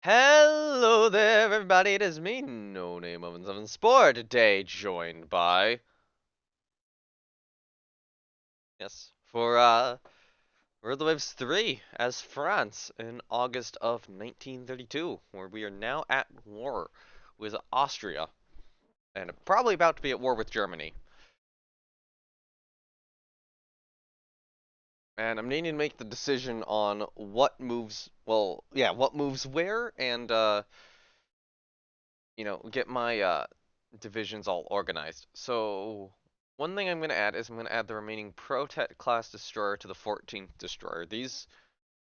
Hello there, everybody. It is me, No Name of Seven Sport. Today, joined by for World of Waves 3 as France in August of 1932, where we are now at war with Austria and probably about to be at war with Germany. And I'm needing to make the decision on what moves, well, yeah, what moves where, and get my divisions all organized. So one thing I'm going to add is I'm going to add the remaining Protect class destroyer to the 14th destroyer. These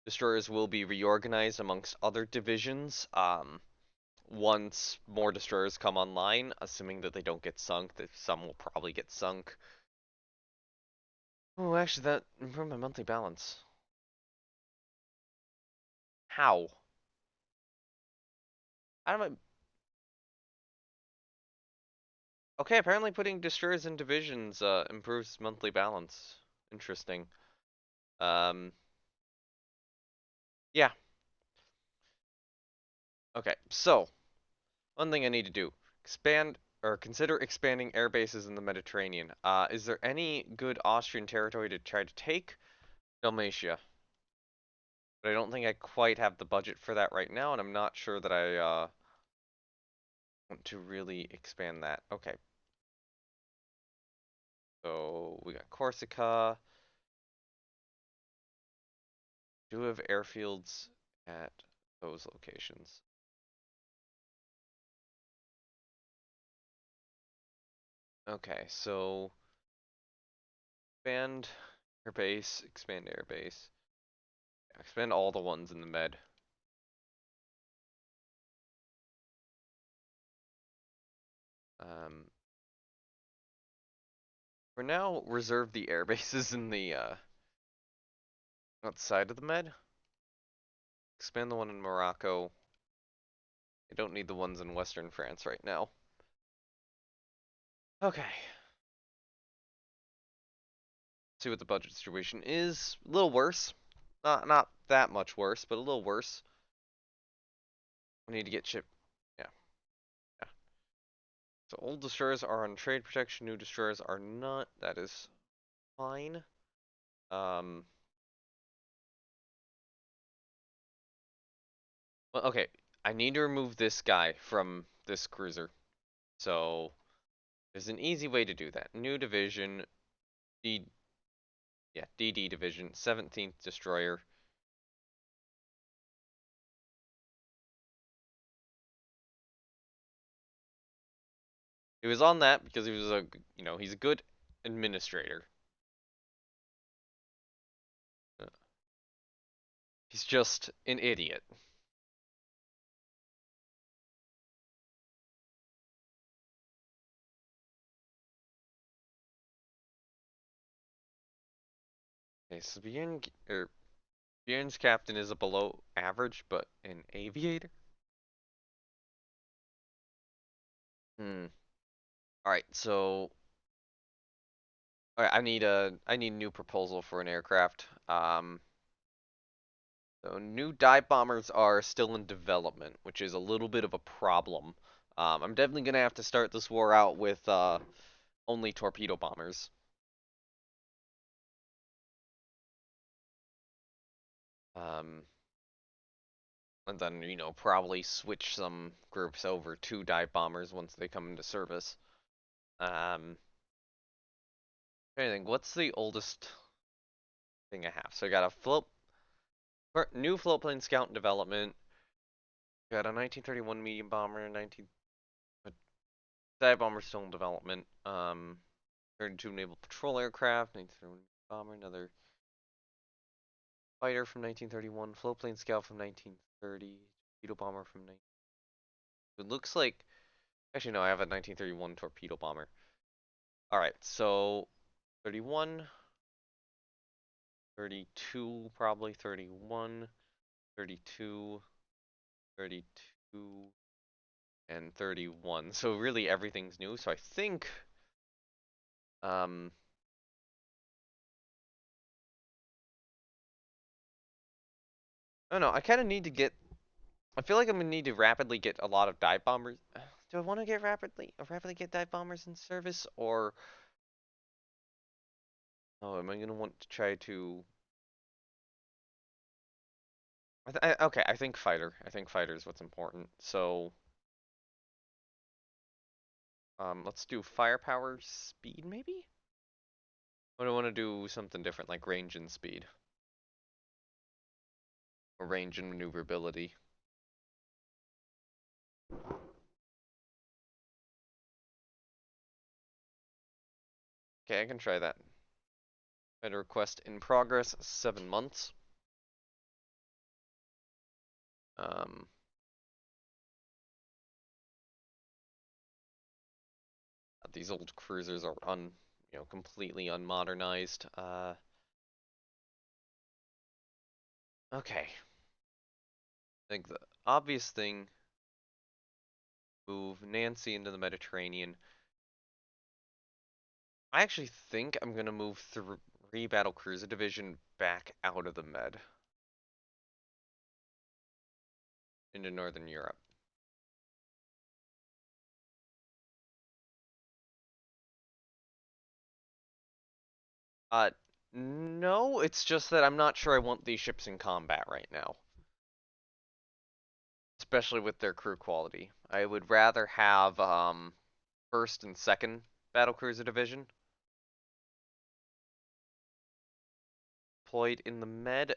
destroyers will be reorganized amongst other divisions once more destroyers come online, assuming that they don't get sunk. That some will probably get sunk. Oh, actually, that improved my monthly balance. How? How do I? Okay, apparently putting destroyers in divisions improves monthly balance. Interesting. Um, yeah. Okay, so one thing I need to do, expand or consider expanding air bases in the Mediterranean. Is there any good Austrian territory to try to take? Dalmatia. But I don't think I quite have the budget for that right now, and I'm not sure that I want to really expand that. Okay, so we got Corsica. Do have airfields at those locations. Okay, so expand expand air base. Expand all the ones in the Med. Um, For now, reserve the air bases in the outside of the Med. Expand the one in Morocco. I don't need the ones in Western France right now. Okay. See what the budget situation is. A little worse. Not that much worse, but a little worse. We need to get ship. Yeah, yeah. So old destroyers are on trade protection. New destroyers are not. That is fine. Um. Well, okay. I need to remove this guy from this cruiser. So there's an easy way to do that. New division. D Yeah, DD Division, 17th Destroyer. He was on that because he was he's a good administrator. Uh, He's just an idiot. Okay, so Bjorn's captain is a below average, but an aviator? Hmm. Alright, so alright, I need a new proposal for an aircraft. So new dive bombers are still in development, which is a little bit of a problem. I'm definitely gonna have to start this war out with only torpedo bombers. Um, and then, probably switch some groups over to dive bombers once they come into service. I think, what's the oldest thing I have? So I got a new float plane scout in development. Got a 1931 medium bomber, 19 a dive bomber still in development. 32 naval patrol aircraft, 1931 bomber, another fighter from 1931, float plane scout from 1930, torpedo bomber from 19. It looks like, actually no, I have a 1931 torpedo bomber. All right, so 31, 32, probably 31, 32, 32, and 31. So really everything's new. So I think, um, I don't know. I kind of need to get I feel like I'm gonna need to rapidly get a lot of dive bombers. Do I want to get rapidly get dive bombers in service, or oh, am I gonna want to try to? Okay, I think fighter. I think fighter is what's important. So, let's do firepower, speed, maybe. Or do I want to do something different, like range and speed, or range and maneuverability? Okay, I can try that. Fighter request in progress, 7 months. Um, these old cruisers are completely unmodernized. Okay. I think the obvious thing, move Nancy into the Mediterranean. I actually think I'm gonna move three battle cruiser division back out of the Med into Northern Europe. Uh, no, it's just that I'm not sure I want these ships in combat right now, especially with their crew quality. I would rather have first and second battle cruiser division deployed in the Med.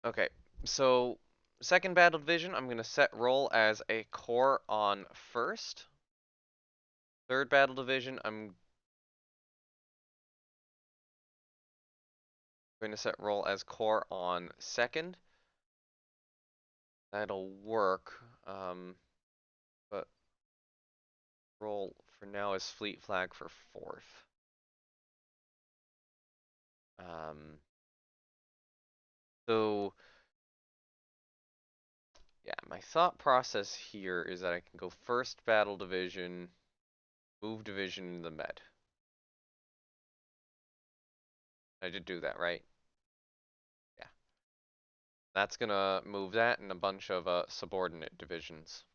Okay, so second battle division, I'm gonna set role as a corps on first. Third battle division, I'm going to set role as corps on second. That'll work. But role for now is fleet flag for fourth. So yeah, my thought process here is that I can go first battle division, move division in the Med. I did do that, right? Yeah. That's gonna move that and a bunch of subordinate divisions.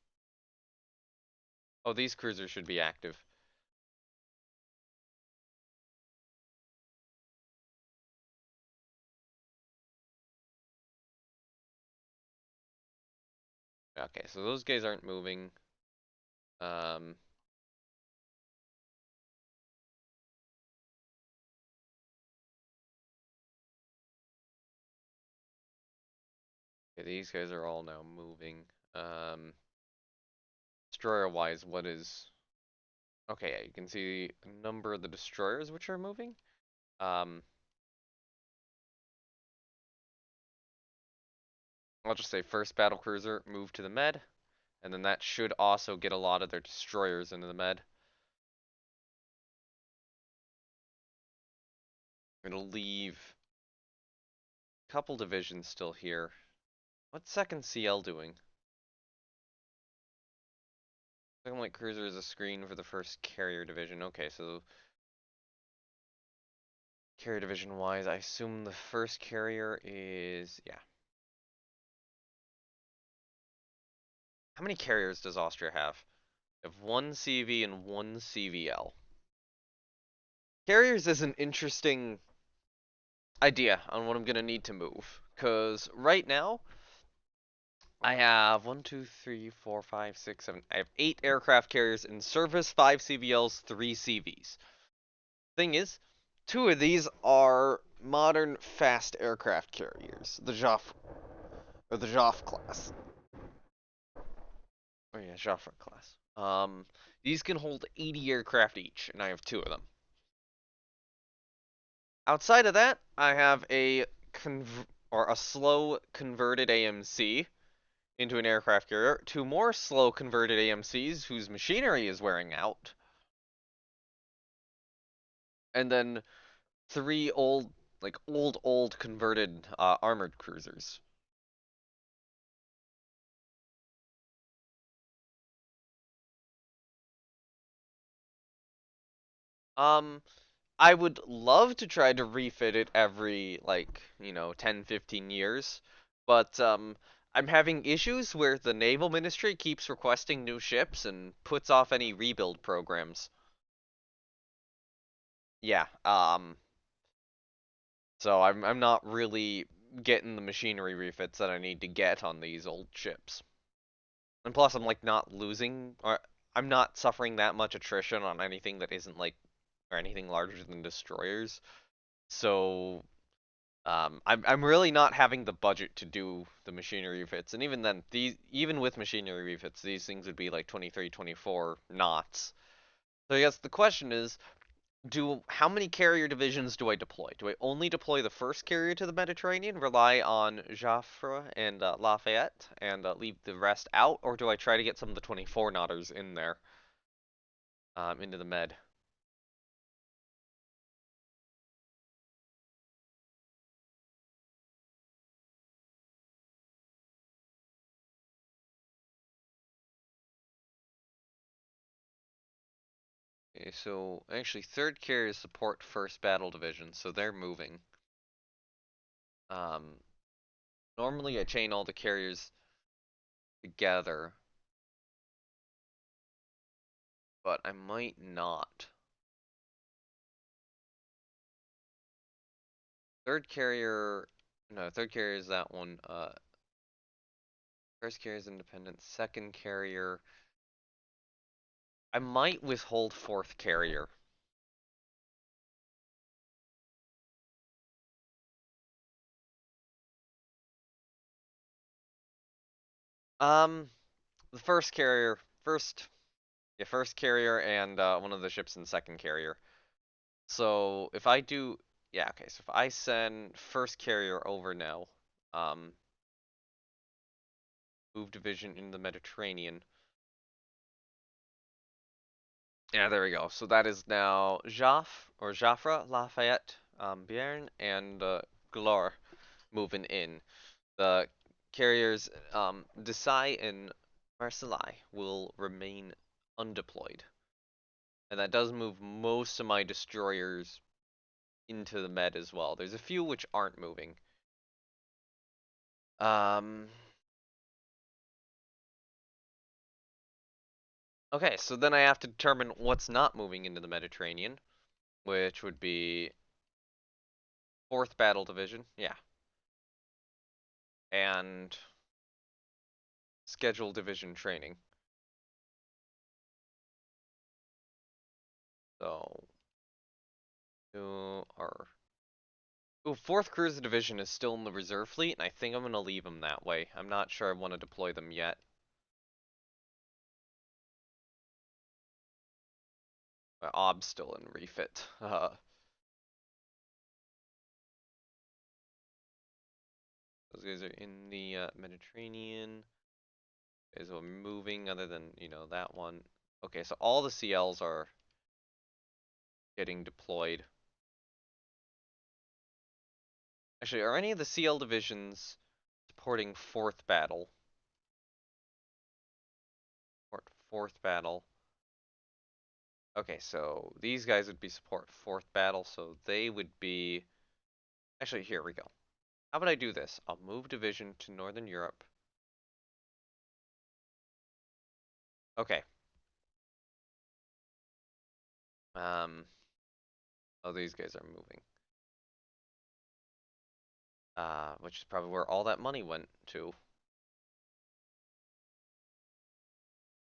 Oh, these cruisers should be active. Okay, so those guys aren't moving. Um, okay, these guys are all now moving. Destroyer-wise, what is... Okay, yeah, you can see a number of the destroyers which are moving. Um, I'll just say first battle cruiser, move to the Med, and then that should also get a lot of their destroyers into the Med. I'm gonna leave a couple divisions still here. What's second CL doing? Second light cruiser is a screen for the first carrier division. Okay, so carrier division wise, I assume the first carrier is, yeah. How many carriers does Austria have? They have one CV and one CVL. Carriers is an interesting idea on what I'm gonna need to move. Cause right now I have 1, 2, 3, 4, 5, 6, 7. I have 8 aircraft carriers in service, 5 CVLs, 3 CVs. Thing is, 2 of these are modern fast aircraft carriers, the Joff or the Joff class. Oh yeah, Joffre class. These can hold 80 aircraft each, and I have 2 of them. Outside of that, I have a slow converted AMC into an aircraft carrier, 2 more slow converted AMCs whose machinery is wearing out, and then 3 old, like old converted armored cruisers. Um, I would love to try to refit it every 10, 15 years. But I'm having issues where the Naval Ministry keeps requesting new ships and puts off any rebuild programs. Yeah, so I'm not really getting the machinery refits that I need to get on these old ships. And plus I'm like not losing or I'm not suffering that much attrition on anything that isn't like or anything larger than destroyers. So I'm really not having the budget to do the machinery refits, and even then, even with machinery refits, these things would be like 23, 24 knots. So I guess the question is, do how many carrier divisions do I deploy? Do I only deploy the first carrier to the Mediterranean, rely on Joffre and Lafayette, and leave the rest out, or do I try to get some of the 24 knotters in there, into the Med? Okay, so actually, third carriers support first battle division, so they're moving. Um, Normally I chain all the carriers together, but I might not. Third carrier, no, third carrier is that one. First carrier is independent. Second carrier, I might withhold fourth carrier. Um, the first carrier, yeah, first carrier and one of the ships in second carrier. So if I do, yeah, okay. So if I send first carrier over now, um, move division in the Mediterranean. Yeah, there we go. So that is now Jaffre, Lafayette, Bierne, and Glore moving in. The carriers Desai and Marseille will remain undeployed. And that does move most of my destroyers into the Med as well. There's a few which aren't moving. Um, okay, so then I have to determine what's not moving into the Mediterranean, which would be 4th Battle Division, yeah, and Schedule Division Training. So, our 4th Cruiser Division is still in the reserve fleet, and I think I'm gonna leave them that way. I'm not sure I want to deploy them yet. Ob's still in refit. Those guys are in the Mediterranean. Is are moving other than, that one. Okay, so all the CLs are getting deployed. Actually, are any of the CL divisions supporting 4th battle? Support 4th battle. Okay, so these guys would be support 4th battle, so they would be... Actually, here we go. How about I do this? I'll move division to Northern Europe. Okay. Um, oh, these guys are moving. Which is probably where all that money went to.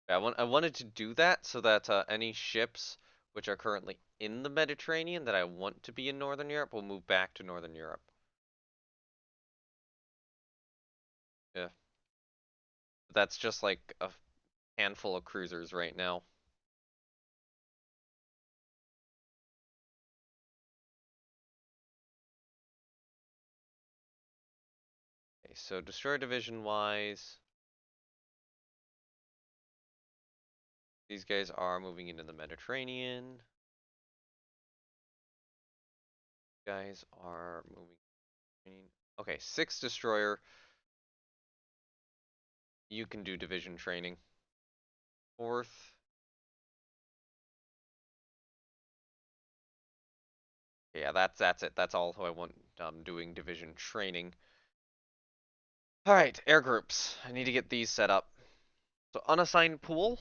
I wanted to do that so that any ships which are currently in the Mediterranean that I want to be in Northern Europe will move back to Northern Europe. Yeah. That's just like a handful of cruisers right now. Okay, so destroyer division wise, these guys are moving into the Mediterranean. Guys are moving. Okay, 6 destroyer. You can do division training. 4th. Yeah, that's it. That's all I want doing division training. Alright, air groups. I need to get these set up. So unassigned pool.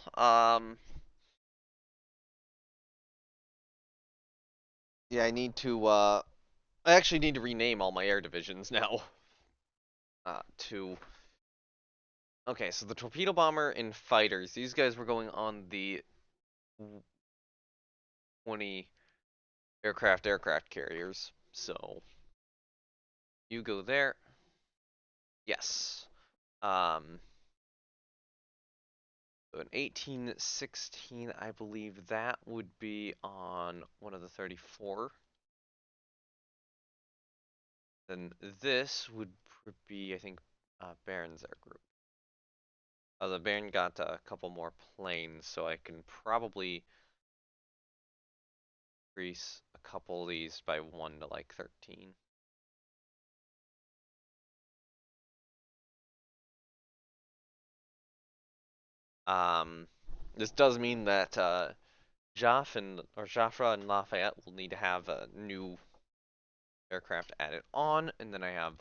Yeah, I actually need to rename all my air divisions now. To Okay, so the torpedo bomber and fighters. These guys were going on the 20 aircraft carriers. So you go there. Yes. Um, so in 1816, I believe that would be on one of the 34. Then this would be, I think, Baron's air group. The Baron got a couple more planes, so I can probably increase a couple of these by 1 to like 13. Um, this does mean that Joffre and Lafayette will need to have a new aircraft added on, and then I have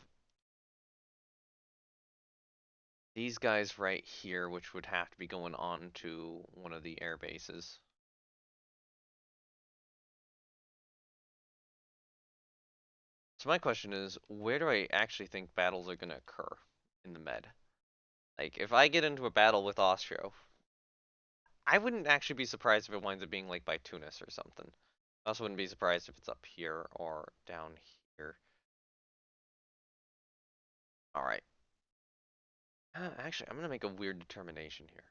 these guys right here, which would have to be going on to one of the air bases. So my question is, where do I actually think battles are going to occur in the Med? Like, if I get into a battle with Austria, I wouldn't actually be surprised if it winds up being like by Tunis or something. I also wouldn't be surprised if it's up here or down here. Alright. Actually, I'm gonna make a weird determination here.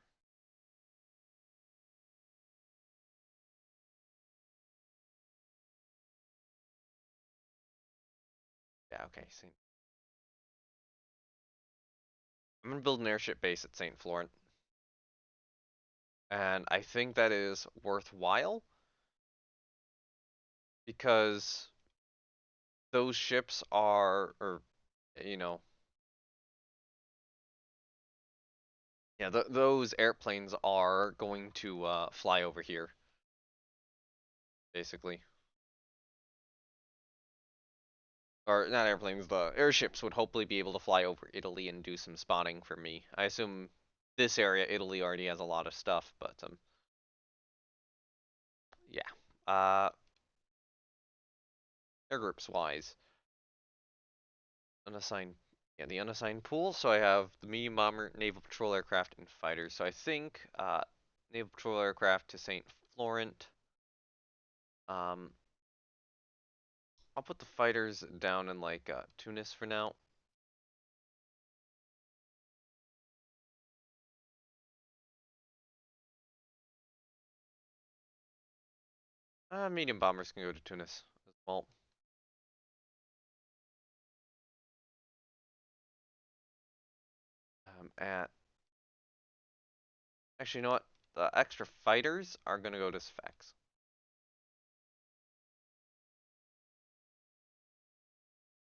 Yeah, okay. I'm gonna build an airship base at St. Florent. And I think that is worthwhile because those ships are, or, you know, yeah, those airplanes are going to fly over here, basically. Or not airplanes, the airships would hopefully be able to fly over Italy and do some spotting for me. I assume this area, Italy already has a lot of stuff, but yeah. Uh, Air groups wise, unassigned, yeah, the unassigned pool. So I have the medium bomber, naval patrol aircraft, and fighters. So I think naval patrol aircraft to St. Florent. Um, I'll put the fighters down in like Tunis for now. Medium bombers can go to Tunis as well. At Actually, you know what? The extra fighters are gonna go to Sfax.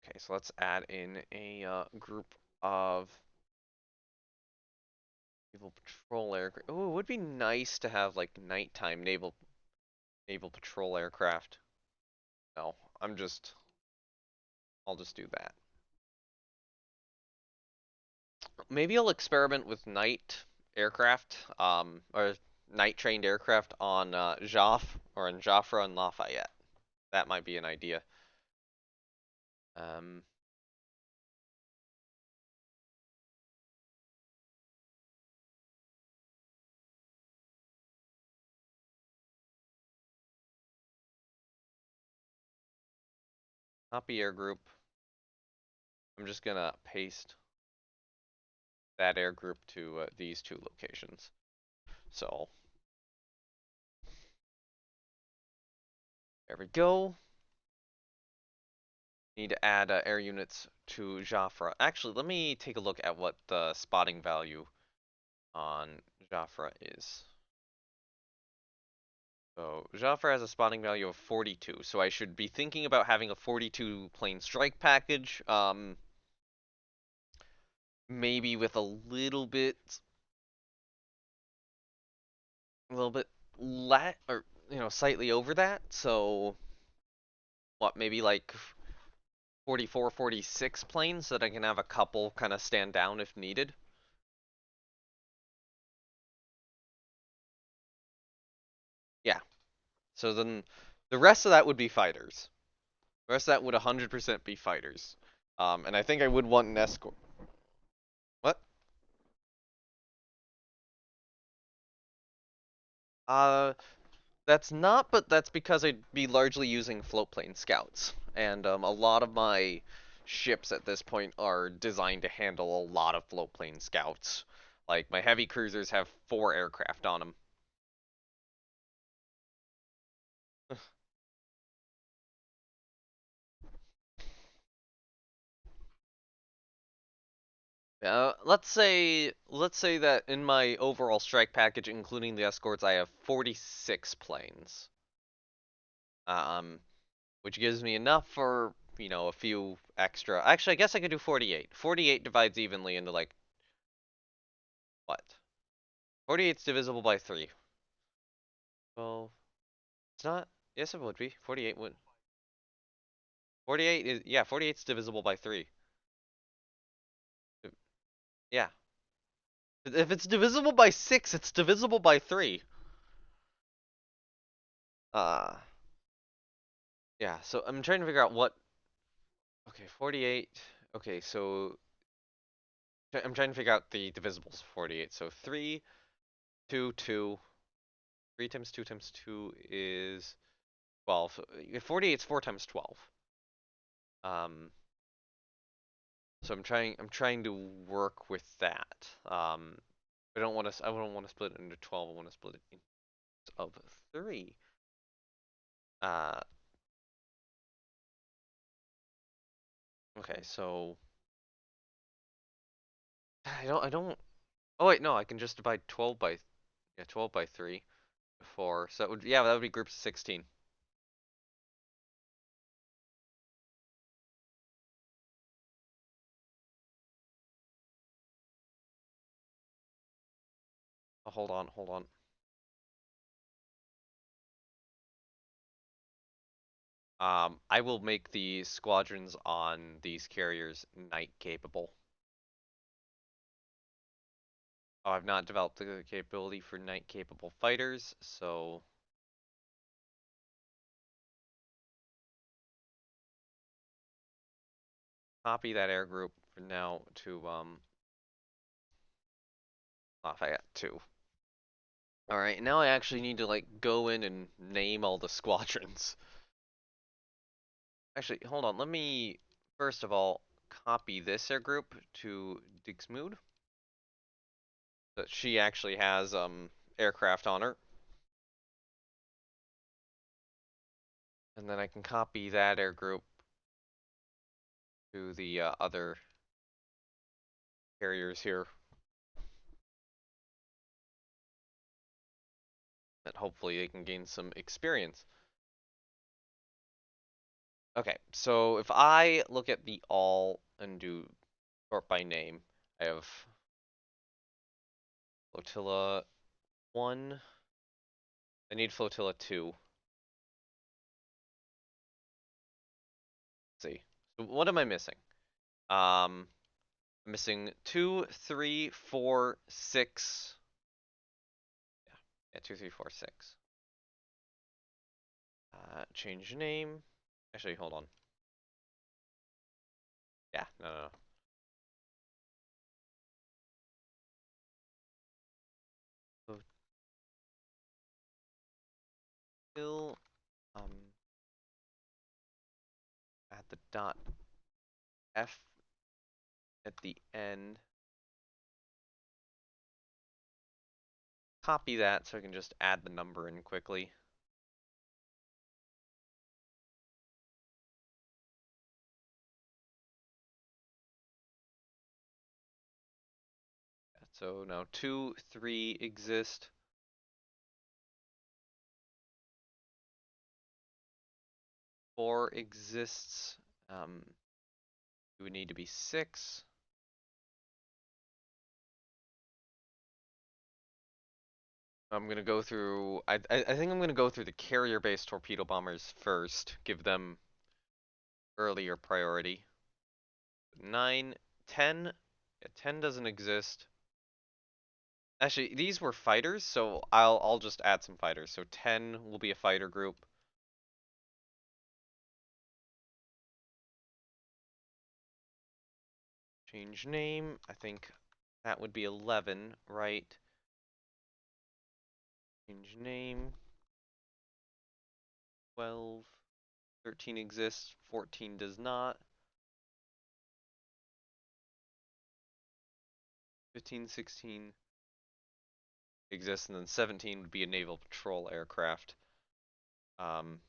Okay, so let's add in a group of naval patrol aircraft. Oh, it would be nice to have like nighttime naval patrol aircraft. No, I'll just do that. Maybe I'll experiment with night aircraft, or night trained aircraft on Joffre or in Joffre and Lafayette. That might be an idea. Um, Copy air group. I'm just gonna paste that air group to these two locations. So there we go. Need to add air units to Joffre. Actually, let me take a look at what the spotting value on Joffre is. So Joffre has a spotting value of 42, so I should be thinking about having a 42 plane strike package. Maybe with a little bit or slightly over that. So what? Maybe like 44, 46 planes so that I can have a couple kind of stand down if needed. Yeah. So then the rest of that would be fighters. The rest of that would 100% be fighters. And I think I would want an escort. What? Uh, that's not, but that's because I'd be largely using float plane scouts. And a lot of my ships at this point are designed to handle a lot of float plane scouts. Like, my heavy cruisers have 4 aircraft on them. let's say that in my overall strike package, including the escorts, I have 46 planes. Um, which gives me enough for, a few extra. Actually, I guess I could do 48. 48 divides evenly into like what? 48's divisible by 3. Well, it's not. Yes, it would be. 48 would. 48 is, yeah, 48's divisible by 3. Yeah. If it's divisible by 6, it's divisible by 3. Uh, yeah, so I'm trying to figure out what. Okay, 48. Okay, so I'm trying to figure out the divisibles for 48. So 3, 2, 2. 3 times 2 times 2 is 12. 48 is 4 times 12. Um, so I'm trying to work with that. I don't want to split it into 12. I want to split it into of 3. Uh, okay, so I don't. Oh wait, no, I can just divide 12 by, yeah, 12 by 3, 4. So that would be groups of 16. Oh, hold on, hold on. I will make the squadrons on these carriers night capable. Oh, I've not developed the capability for night capable fighters, so copy that air group for now to Lafayette 2. Alright, now I actually need to like go in and name all the squadrons. Actually, hold on, let me first of all copy this air group to Dixmude. That she actually has aircraft on her. And then I can copy that air group to the other carriers here. And hopefully they can gain some experience. Okay, so if I look at the all and do sort by name, I have Flotilla 1. I need Flotilla 2. Let's see. So what am I missing? I'm missing 2, 3, 4, 6. Yeah, yeah, 2, 3, 4, 6. Change name. Actually, hold on. Yeah, no, no, no. So still, at the dot F at the end. Copy that so I can just add the number in quickly. So now 2, 3 exist. 4 exists. It would need to be 6. I'm gonna go through. I think I'm gonna go through the carrier-based torpedo bombers first. Give them earlier priority. 9, 10. Yeah, 10 doesn't exist. Actually, these were fighters, so I'll just add some fighters. So 10 will be a fighter group. Change name. I think that would be 11, right? Change name. 12. 13 exists. 14 does not. 15, 16 exists, and then 17 would be a naval patrol aircraft. Um,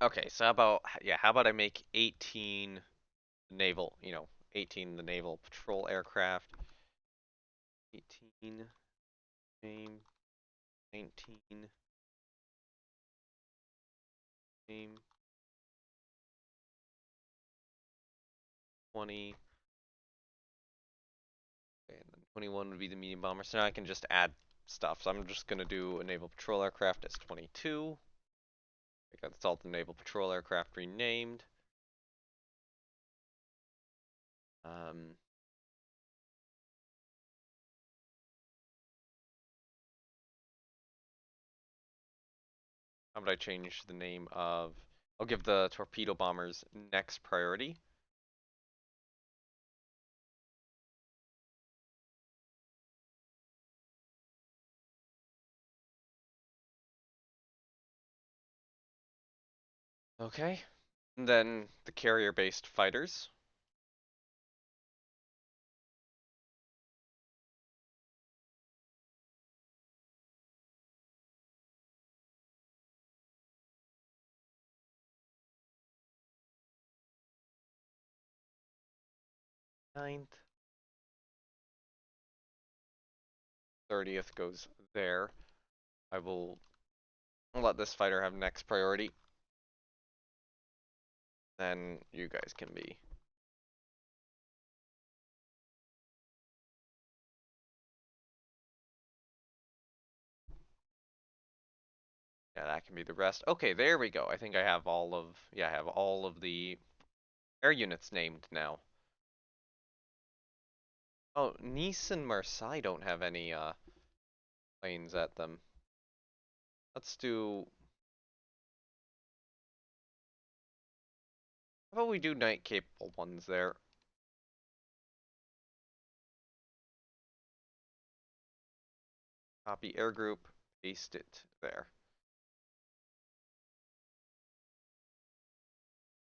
okay, so how about I make 18 naval, 18 the naval patrol aircraft. 18 name, 19 name, 20. Okay, and then 21 would be the medium bomber. So now I can just add stuff. So I'm just gonna do a naval patrol aircraft as 22. I got the Salt Naval Patrol aircraft renamed. Um, how would I change the name of? I'll give the torpedo bombers next priority. Okay. And then the carrier-based fighters. Ninth. 30th goes there. I will let this fighter have next priority. Then you guys can be. Yeah, that can be the rest. Okay, there we go. I think I have I have all of the air units named now. Oh, Nice and Marseille don't have any planes at them. Let's do. How about we do night capable ones there? Copy air group, paste it there.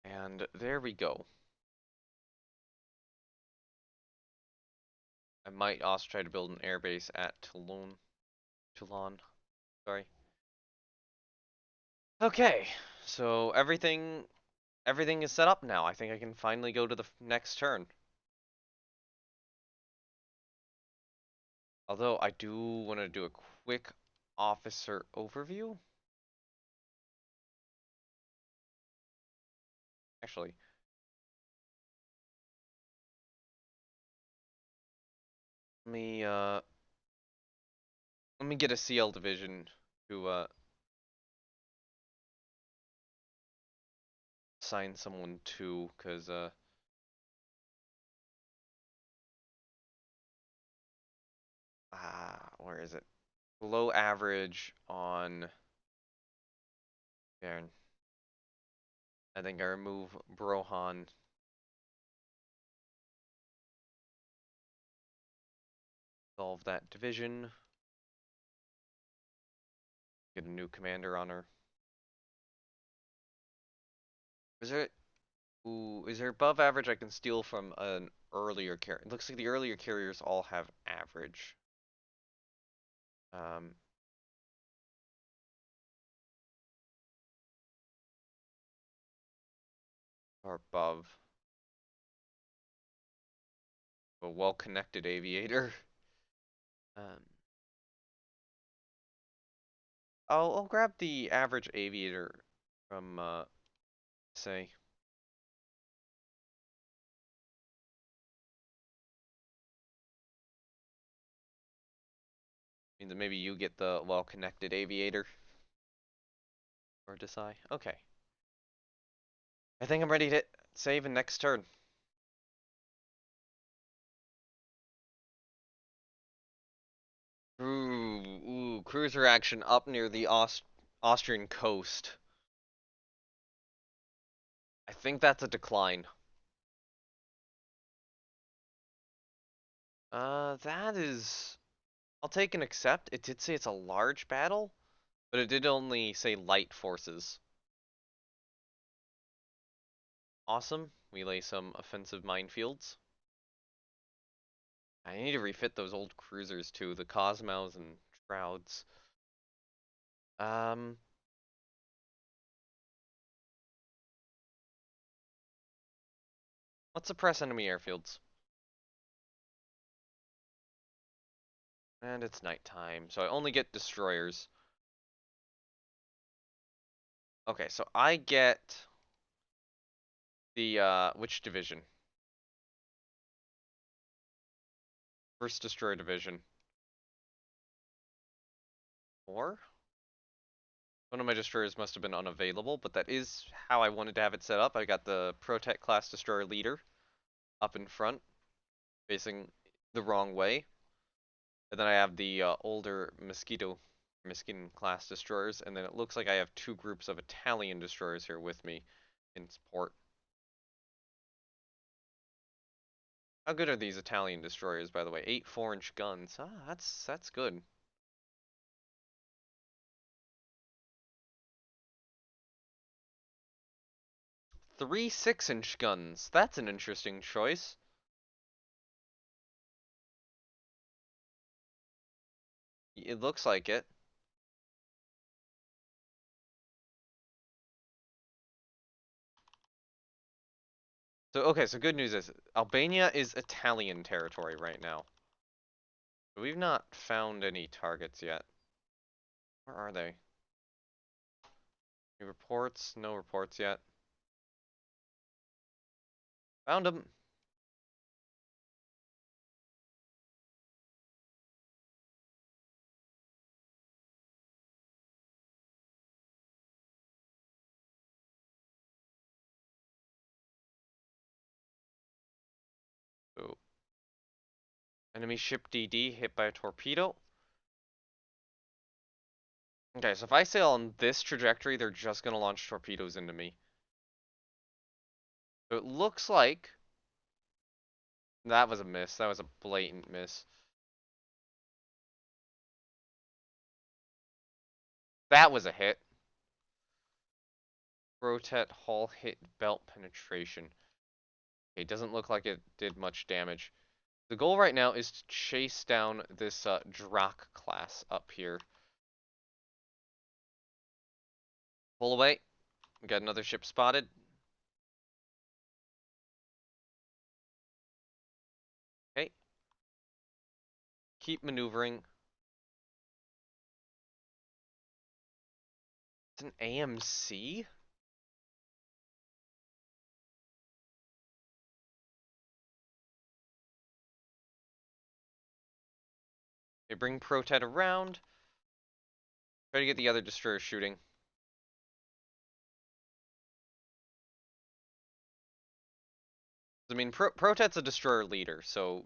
And there we go. I might also try to build an airbase at Toulon, sorry. Okay, so everything is set up now. I think I can finally go to the next turn. Although I do want to do a quick officer overview. Actually, let me uh let me get a CL division to assign someone to, cause where is it? Below average on there. I think I remove Brohan. Solve that division. Get a new commander on her. Is there is there above average I can steal from an earlier carrier? It looks like the earlier carriers all have average. Um, or above. A well-connected aviator. Um, I'll grab the average aviator from say. Means that maybe you get the well-connected aviator. Or decide. Okay. I think I'm ready to save in next turn. Ooh, cruiser action up near the Austrian coast. I think that's a decline. That is... I'll take an accept. It did say it's a large battle, but it did only say light forces. Awesome. We lay some offensive minefields. I need to refit those old cruisers too, the Cosmos and Shrouds. Um, let's suppress enemy airfields. And it's nighttime, so I only get destroyers. Okay, so I get the, which division? First Destroyer Division. 4? One of my destroyers must have been unavailable, but that is how I wanted to have it set up. I got the Protect class destroyer leader up in front, facing the wrong way. And then I have the older Mosquito class destroyers, and then it looks like I have two groups of Italian destroyers here with me in support. How good are these Italian destroyers, by the way? 8 4-inch guns. Ah, that's good. 3 6-inch guns. That's an interesting choice. It looks like it. So, okay, so good news is Albania is Italian territory right now. We've not found any targets yet. Where are they? Any reports? No reports yet. Found them. Oh. Enemy ship DD hit by a torpedo. Okay, so if I sail on this trajectory, they're just gonna launch torpedoes into me. So it looks like that was a miss. That was a blatant miss. That was a hit. Rotet hull hit belt penetration. Okay, doesn't look like it did much damage. The goal right now is to chase down this Drak class up here. Pull away. We got another ship spotted. Okay. Keep maneuvering. It's an AMC? They bring Protet around. Try to get the other destroyer shooting. I mean, Protet's a destroyer leader, so...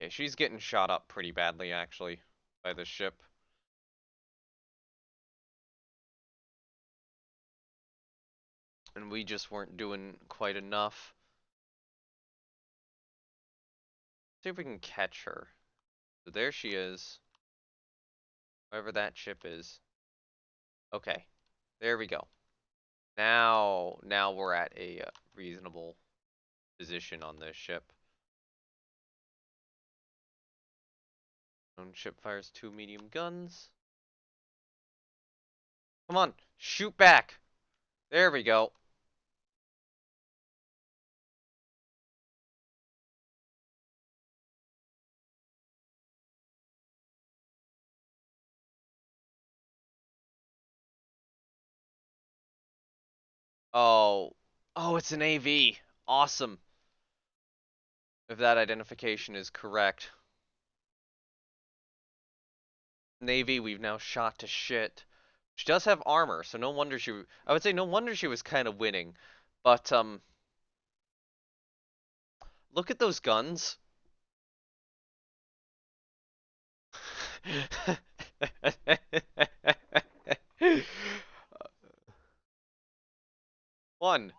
Yeah, she's getting shot up pretty badly, actually, by this ship. And we just weren't doing quite enough. See if we can catch her. So there she is. Wherever that ship is. Okay. There we go. Now we're at a reasonable position on this ship. Own ship fires 2 medium guns. Come on, shoot back. There we go. Oh, it's an AV. Awesome. If that identification is correct. Navy, we've now shot to shit. She does have armor, so no wonder she. I would say no wonder she was kind of winning, but look at those guns. One.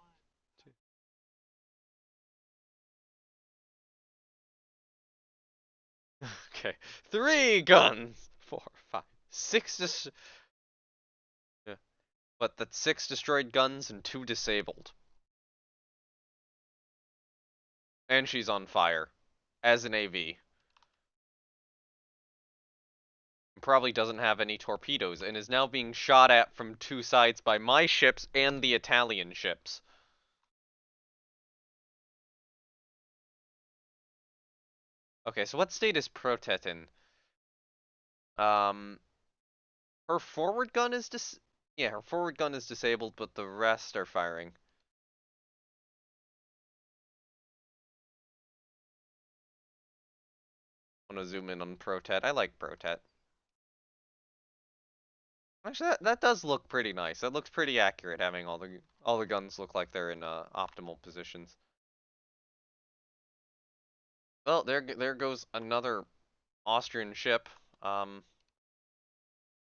Okay. Three guns. Four, five, six. Yeah. But that's six destroyed guns and two disabled. And she's on fire as an AV. Probably doesn't have any torpedoes and is now being shot at from two sides by my ships and the Italian ships. Okay, so what state is Protet in? Um, her forward gun is yeah, her forward gun is disabled, but the rest are firing. I want to zoom in on Protet. I like Protet. Actually, that does look pretty nice. That looks pretty accurate, having all the guns look like they're in optimal positions. Well, there goes another Austrian ship. I'm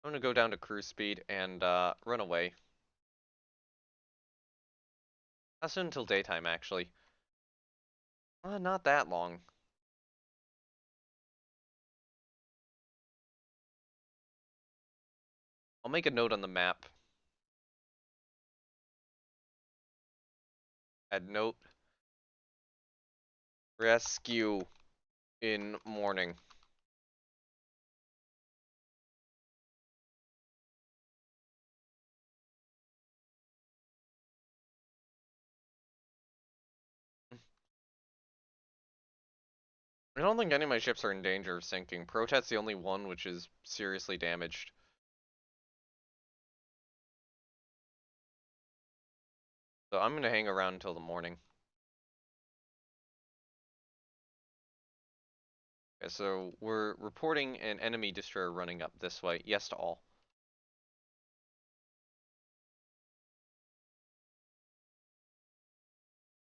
gonna go down to cruise speed and run away. That's until daytime, actually. Not that long. I'll make a note on the map. Add note. Rescue in morning. I don't think any of my ships are in danger of sinking. Protet's the only one which is seriously damaged. So I'm gonna hang around until the morning. Okay, so we're reporting an enemy destroyer running up this way. Yes to all.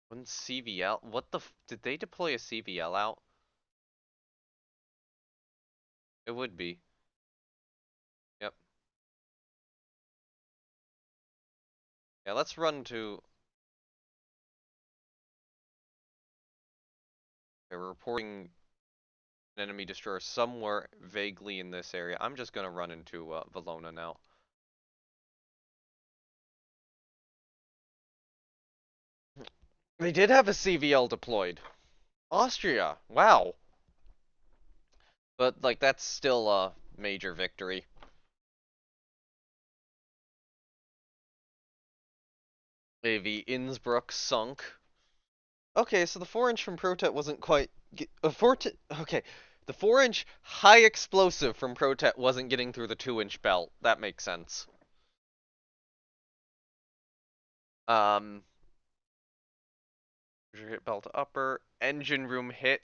One CVL? What the did they deploy a CVL out? It would be. Yep. Yeah, let's run to. Okay, we're reporting an enemy destroyer somewhere vaguely in this area. I'm just gonna run into Valona now. They did have a CVL deployed. Austria. Wow. But like that's still a major victory. AV Innsbruck sunk. Okay, so the 4-inch from Protet wasn't quite okay. The 4-inch high explosive from Protet wasn't getting through the 2-inch belt. That makes sense. Um hit belt upper, engine room hit,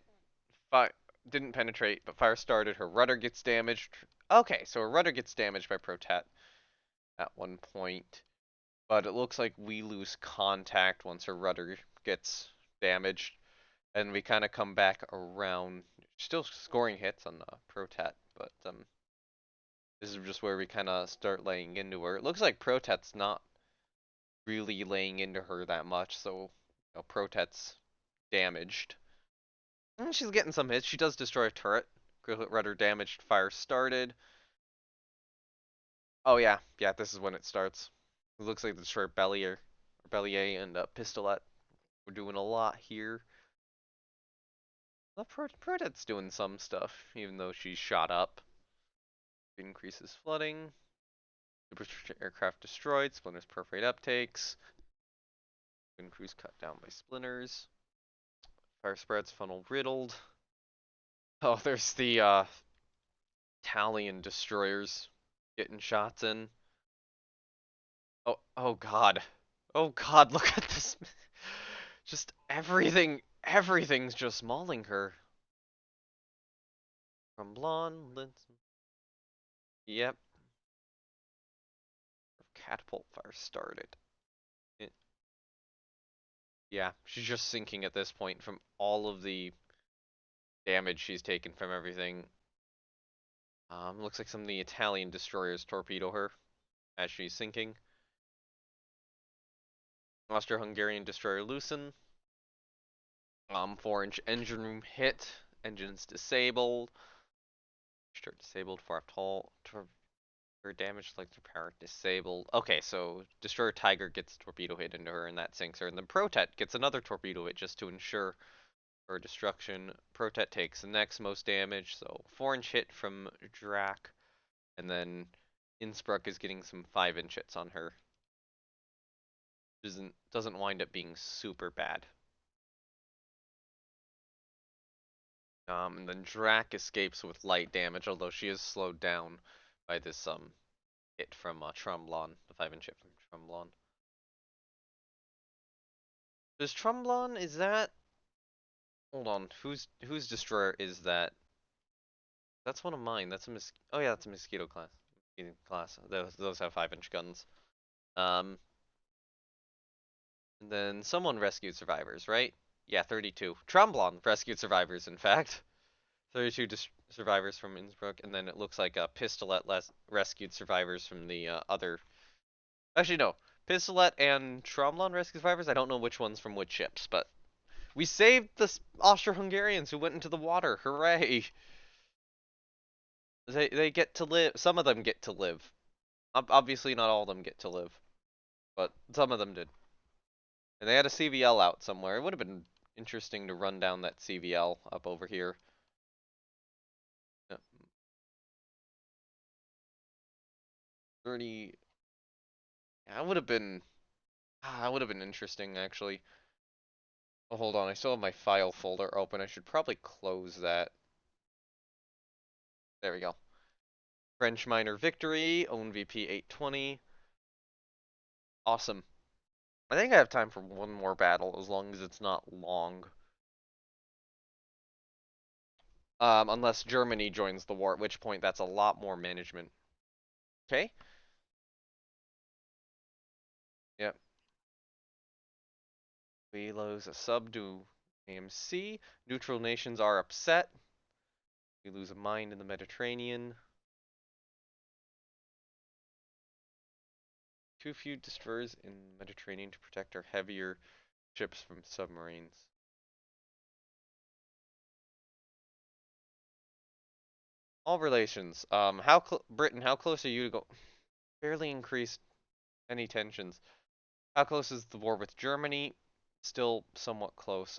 fire didn't penetrate, but fire started, her rudder gets damaged. Okay, so her rudder gets damaged by Protet at one point. But it looks like we lose contact once her rudder gets damaged. And we kind of come back around, still scoring hits on Protet, but this is just where we kind of start laying into her. It looks like Protet's not really laying into her that much, so Protet's damaged. And she's getting some hits. She does destroy a turret. Rudder damaged, fire started. Oh yeah, this is when it starts. It looks like the destroyer Bellier and Pistolet. We're doing a lot here. Well, Protet's doing some stuff, even though she's shot up. Increases flooding. Superstructure aircraft destroyed. Splinters perforate uptakes. Crews cut down by splinters. Fire spreads funnel riddled. Oh, there's the Italian destroyers getting shots in. Oh god. Oh god, look at this. Just everything's just mauling her. From blonde, Linson. Yep. catapult fire started. It, yeah, she's just sinking at this point from all of the damage she's taken from everything. Looks like some of the Italian destroyers torpedo her as she's sinking. Austro-Hungarian destroyer Lucen. 4-inch engine room hit. Engines disabled. Start disabled. Far up tall. Her damage like the power disabled. Okay, so Destroyer Tiger gets torpedo hit into her and that sinks her. And then Protet gets another torpedo hit just to ensure her destruction. Protet takes the next most damage, so 4-inch hit from Drac. And then Innsbruck is getting some 5-inch hits on her. Doesn't wind up being super bad. And then Drac escapes with light damage, although she is slowed down by this hit from Tromblon, the 5-inch hit from Tromblon. Does Tromblon, is that... Hold on, whose destroyer is that? That's one of mine. That's a oh yeah, that's a mosquito class. Mosquito class. Those have 5-inch guns. And then someone rescued survivors, right? Yeah, 32. Tromblon rescued survivors, in fact. 32 survivors from Innsbruck, and then it looks like Pistolet rescued survivors from the other. Actually, no. Pistolet and Tromblon rescued survivors. I don't know which ones from which ships, but we saved the Austro-Hungarians who went into the water. Hooray! They get to live. Some of them get to live. Obviously, not all of them get to live, but some of them did. And they had a CVL out somewhere. It would have been interesting to run down that CVL up over here. 30. That would have been. That would have been interesting, actually. Oh, hold on. I still have my file folder open. I should probably close that. There we go. French minor victory. Own VP 820. Awesome. I think I have time for one more battle, as long as it's not long. Unless Germany joins the war, at which point that's a lot more management. Okay? Yep. We lose a sub to AMC. Neutral nations are upset. We lose a mine in the Mediterranean. Too few destroyers in the Mediterranean to protect our heavier ships from submarines. All relations. Britain, how close are you to go? Barely increased any tensions. How close is the war with Germany? Still somewhat close.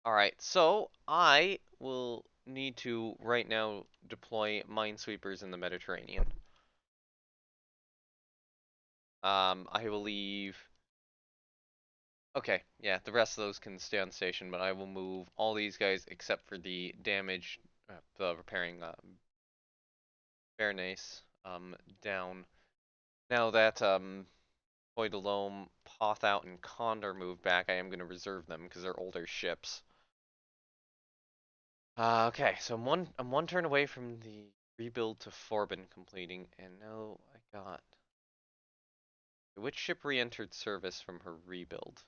Alright, so I will need to right now deploy minesweepers in the Mediterranean. I will leave. Okay, yeah, the rest of those can stay on station, but I will move all these guys except for the damage, the repairing Bernays, down. Now that Poy de Lome, Pothout, and Condor move back, I am going to reserve them because they're older ships. Okay, so I'm one turn away from the rebuild to Forbin completing, and now I got. Which ship re-entered service from her rebuild?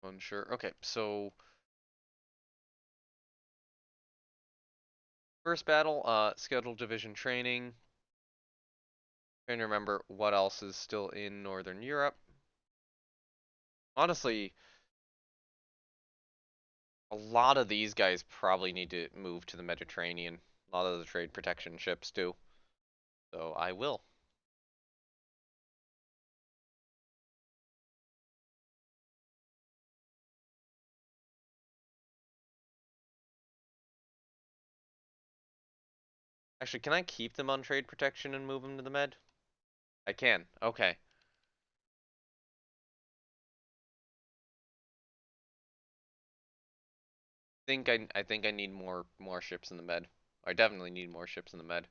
Unsure. Okay, so first battle, scheduled division training. Trying to remember what else is still in Northern Europe. Honestly, a lot of these guys probably need to move to the Mediterranean. A lot of the trade protection ships do. So I will. Actually, can I keep them on trade protection and move them to the Med? I can. Okay. I think I need more ships in the Med. I definitely need more ships in the Med.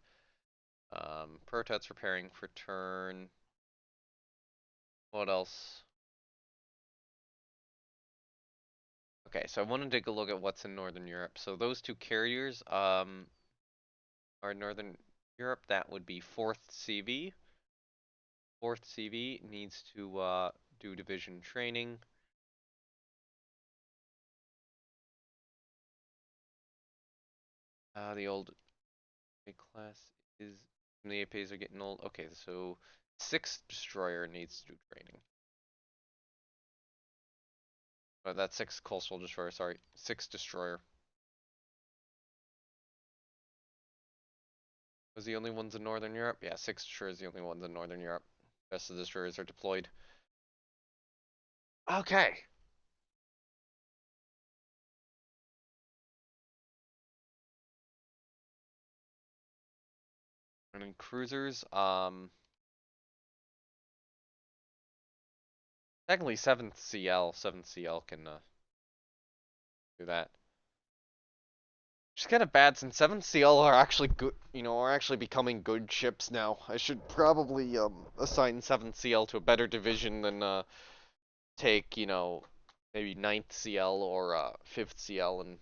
Protet's repairing for turn. What else? Okay, so I want to take a look at what's in Northern Europe. So those two carriers, are Northern Europe. That would be 4th CV. 4th CV needs to do division training. The old A class is the APs are getting old. Okay, so 6th destroyer needs to do training. That's 6th coastal destroyer. Sorry, 6th destroyer. Was the only ones in Northern Europe? Yeah, 6th destroyer is the only ones in Northern Europe. The rest of the destroyers are deployed. Okay. And in cruisers, technically 7th CL can do that. Which is kind of bad since 7th CL are actually good, are actually becoming good ships now. I should probably assign 7th CL to a better division than take, maybe 9th CL or 5th CL and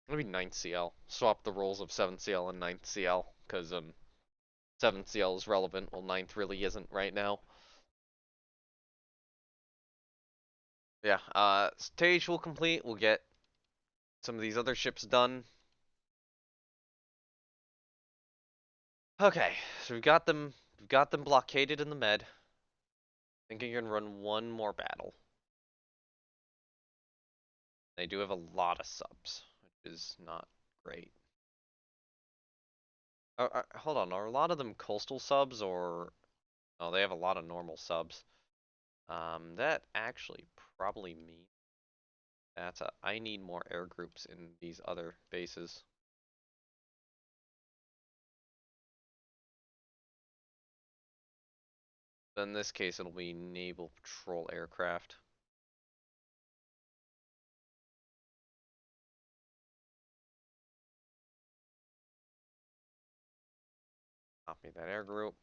maybe 9th CL. Swap the roles of 7th CL and 9th CL because 7th CL is relevant while 9th really isn't right now. Yeah, stage will complete. We'll get some of these other ships done. Okay, so we've got them blockaded in the med. I think I can run one more battle. They do have a lot of subs, which is not great. Hold on, are a lot of them coastal subs or... Oh, they have a lot of normal subs. That actually probably means that I need more air groups in these other bases. But in this case, it'll be naval patrol aircraft. Copy that air group.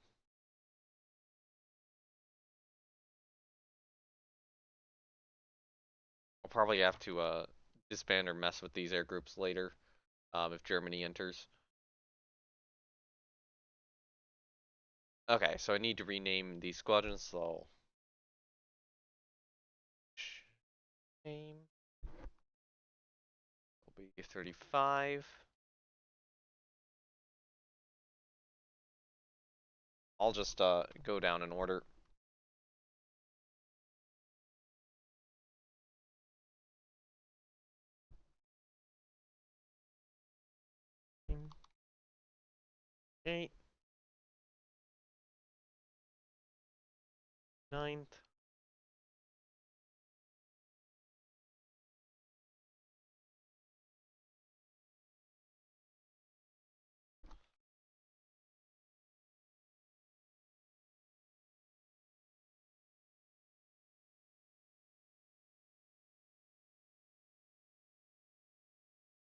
I'll probably have to disband or mess with these air groups later if Germany enters. Okay, so I need to rename these squadrons, so... Name will be 35. I'll just go down in order. Eight, 9th.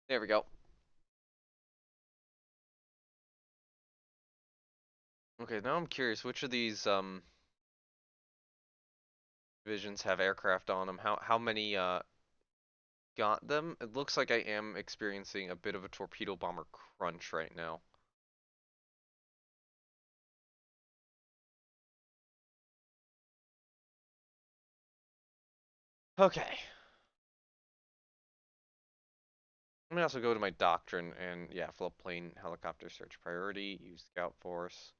There we go. Okay, now I'm curious, which of these divisions have aircraft on them? How many got them? It looks like I am experiencing a bit of a torpedo bomber crunch right now. Okay. Let me also go to my doctrine and yeah, floatplane helicopter search priority, use scout force.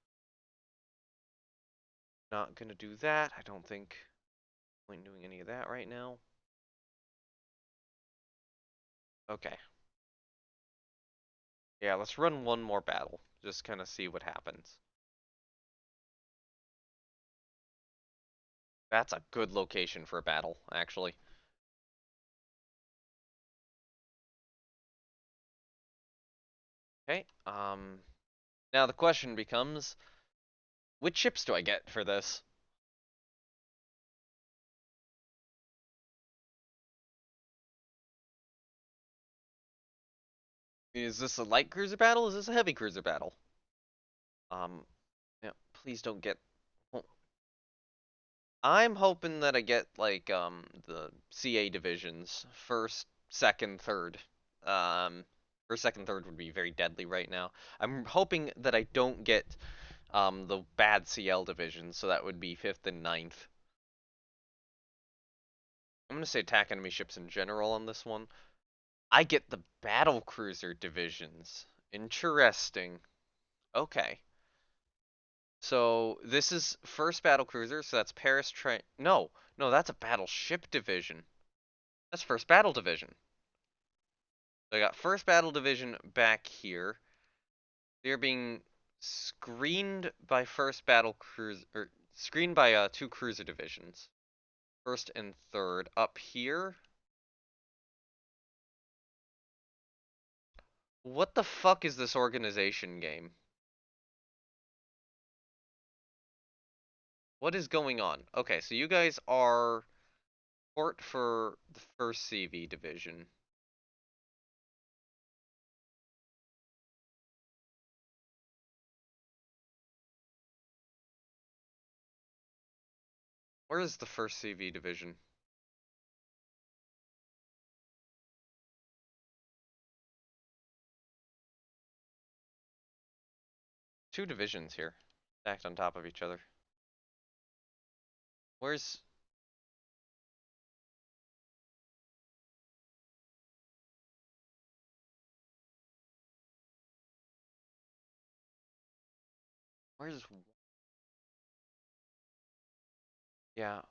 Not gonna do that. I don't think point doing any of that right now. Okay. Yeah, let's run one more battle. Just kind of see what happens. That's a good location for a battle, actually. Okay, now the question becomes, which ships do I get for this? Is this a light cruiser battle? Is this a heavy cruiser battle? Um, yeah, please don't get... I'm hoping that I get like the CA divisions, first, second, third. Um, first, second, third would be very deadly right now. I'm hoping that I don't get the bad CL divisions, so that would be fifth and ninth. I'm gonna say attack enemy ships in general on this one. I get the battle cruiser divisions. Interesting. Okay. So this is first battle cruiser, so that's Paris train. No, no, that's a battleship division. That's first battle division. So I got first battle division back here. They're being screened by first battle cruiser, or screened by two cruiser divisions. First and third up here. What the fuck is this organization game? What is going on? Okay, so you guys are port for the first CV division. Where is the first CV division? Two divisions here, stacked on top of each other. Where's where's yeah,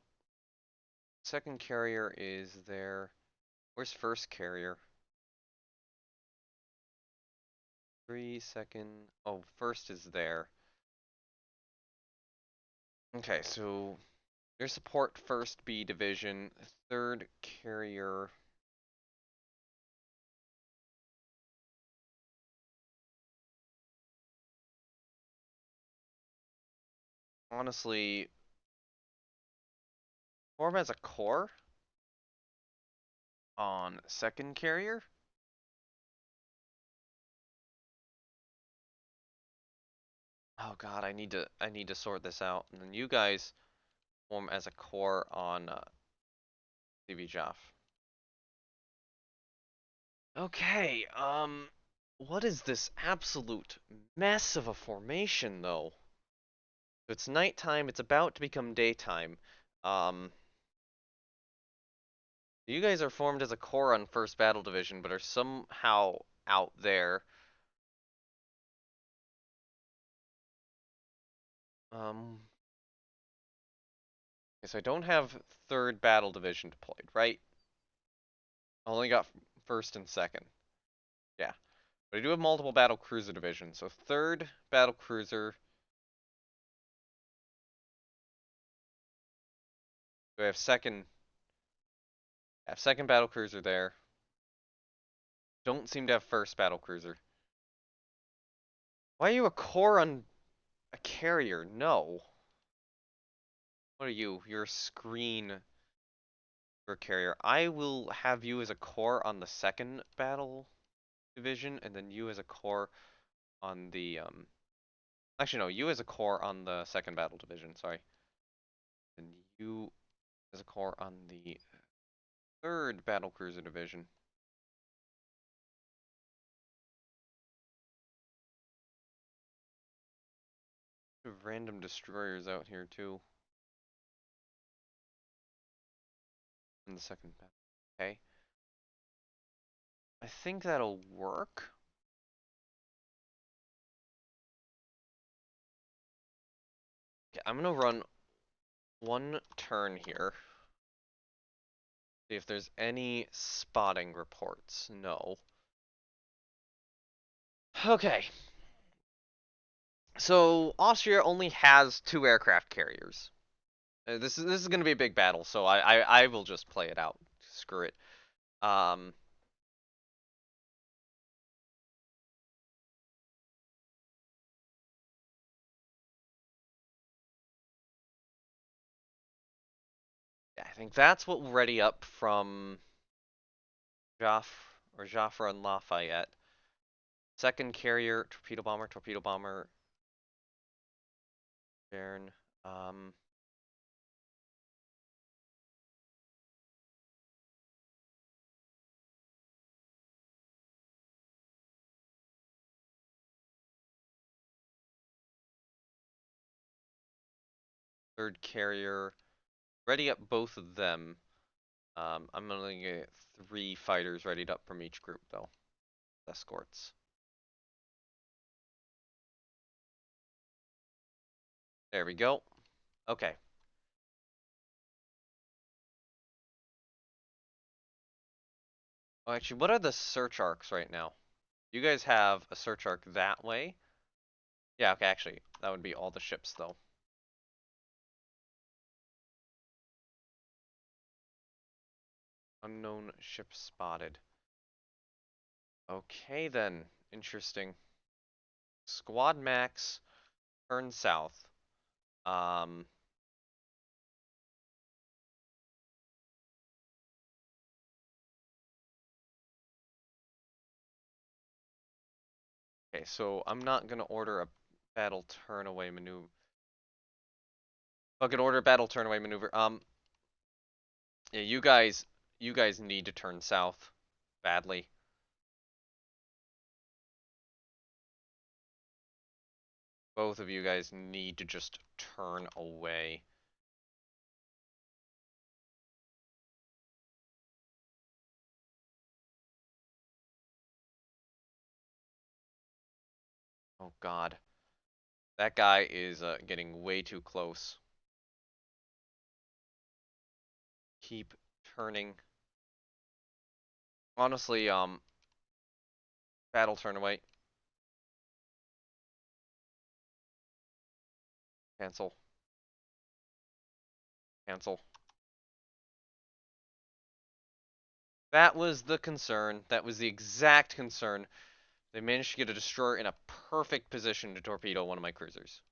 second carrier is there. Where's first carrier? Three second. Oh, first is there. Okay, so there's support first B division, third carrier. Honestly, form as a core on second carrier. Oh God, I need to sort this out. And then you guys form as a core on CV Joff. Okay, what is this absolute mess of a formation though? It's nighttime, it's about to become daytime. Um, you guys are formed as a core on First Battle Division, but are somehow out there. Um, okay, so I don't have Third Battle Division deployed, right? I only got first and second. Yeah. But I do have multiple battle cruiser divisions. So third battle cruiser. Do I have second? I have second battle cruiser there. Don't seem to have first battle cruiser. Why are you a core on a carrier? No. What are you? You're a screen for a carrier. I will have you as a core on the second battle division, and then you as a core on the Actually, no, you as a core on the second battle division. Sorry, and you as a core on the third battle cruiser division. Random destroyers out here too in the second battle. Okay, I think that'll work. Okay, I'm gonna run one turn here. See if there's any spotting reports. No. Okay. So Austria only has two aircraft carriers. This is gonna be a big battle, so I will just play it out. Screw it. Um, yeah, I think that's what will ready up from Joffre and Lafayette. Second carrier, torpedo bomber, Baron. Um, Third carrier. Ready up both of them. I'm gonna get 3 fighters readied up from each group though. Escorts. There we go. Okay. Oh, actually, what are the search arcs right now? You guys have a search arc that way? Yeah, okay, actually, that would be all the ships though. Unknown ship spotted. Okay then, interesting. Squad max, turn south. Um, okay, so I'm not gonna order a battle turn away maneuver. I could order a battle turn away maneuver. Yeah, you guys need to turn south badly. Both of you guys need to just turn away. Oh God. That guy is getting way too close. Keep turning. Honestly, battle turn away. Cancel. Cancel. That was the concern. That was the exact concern. They managed to get a destroyer in a perfect position to torpedo one of my cruisers.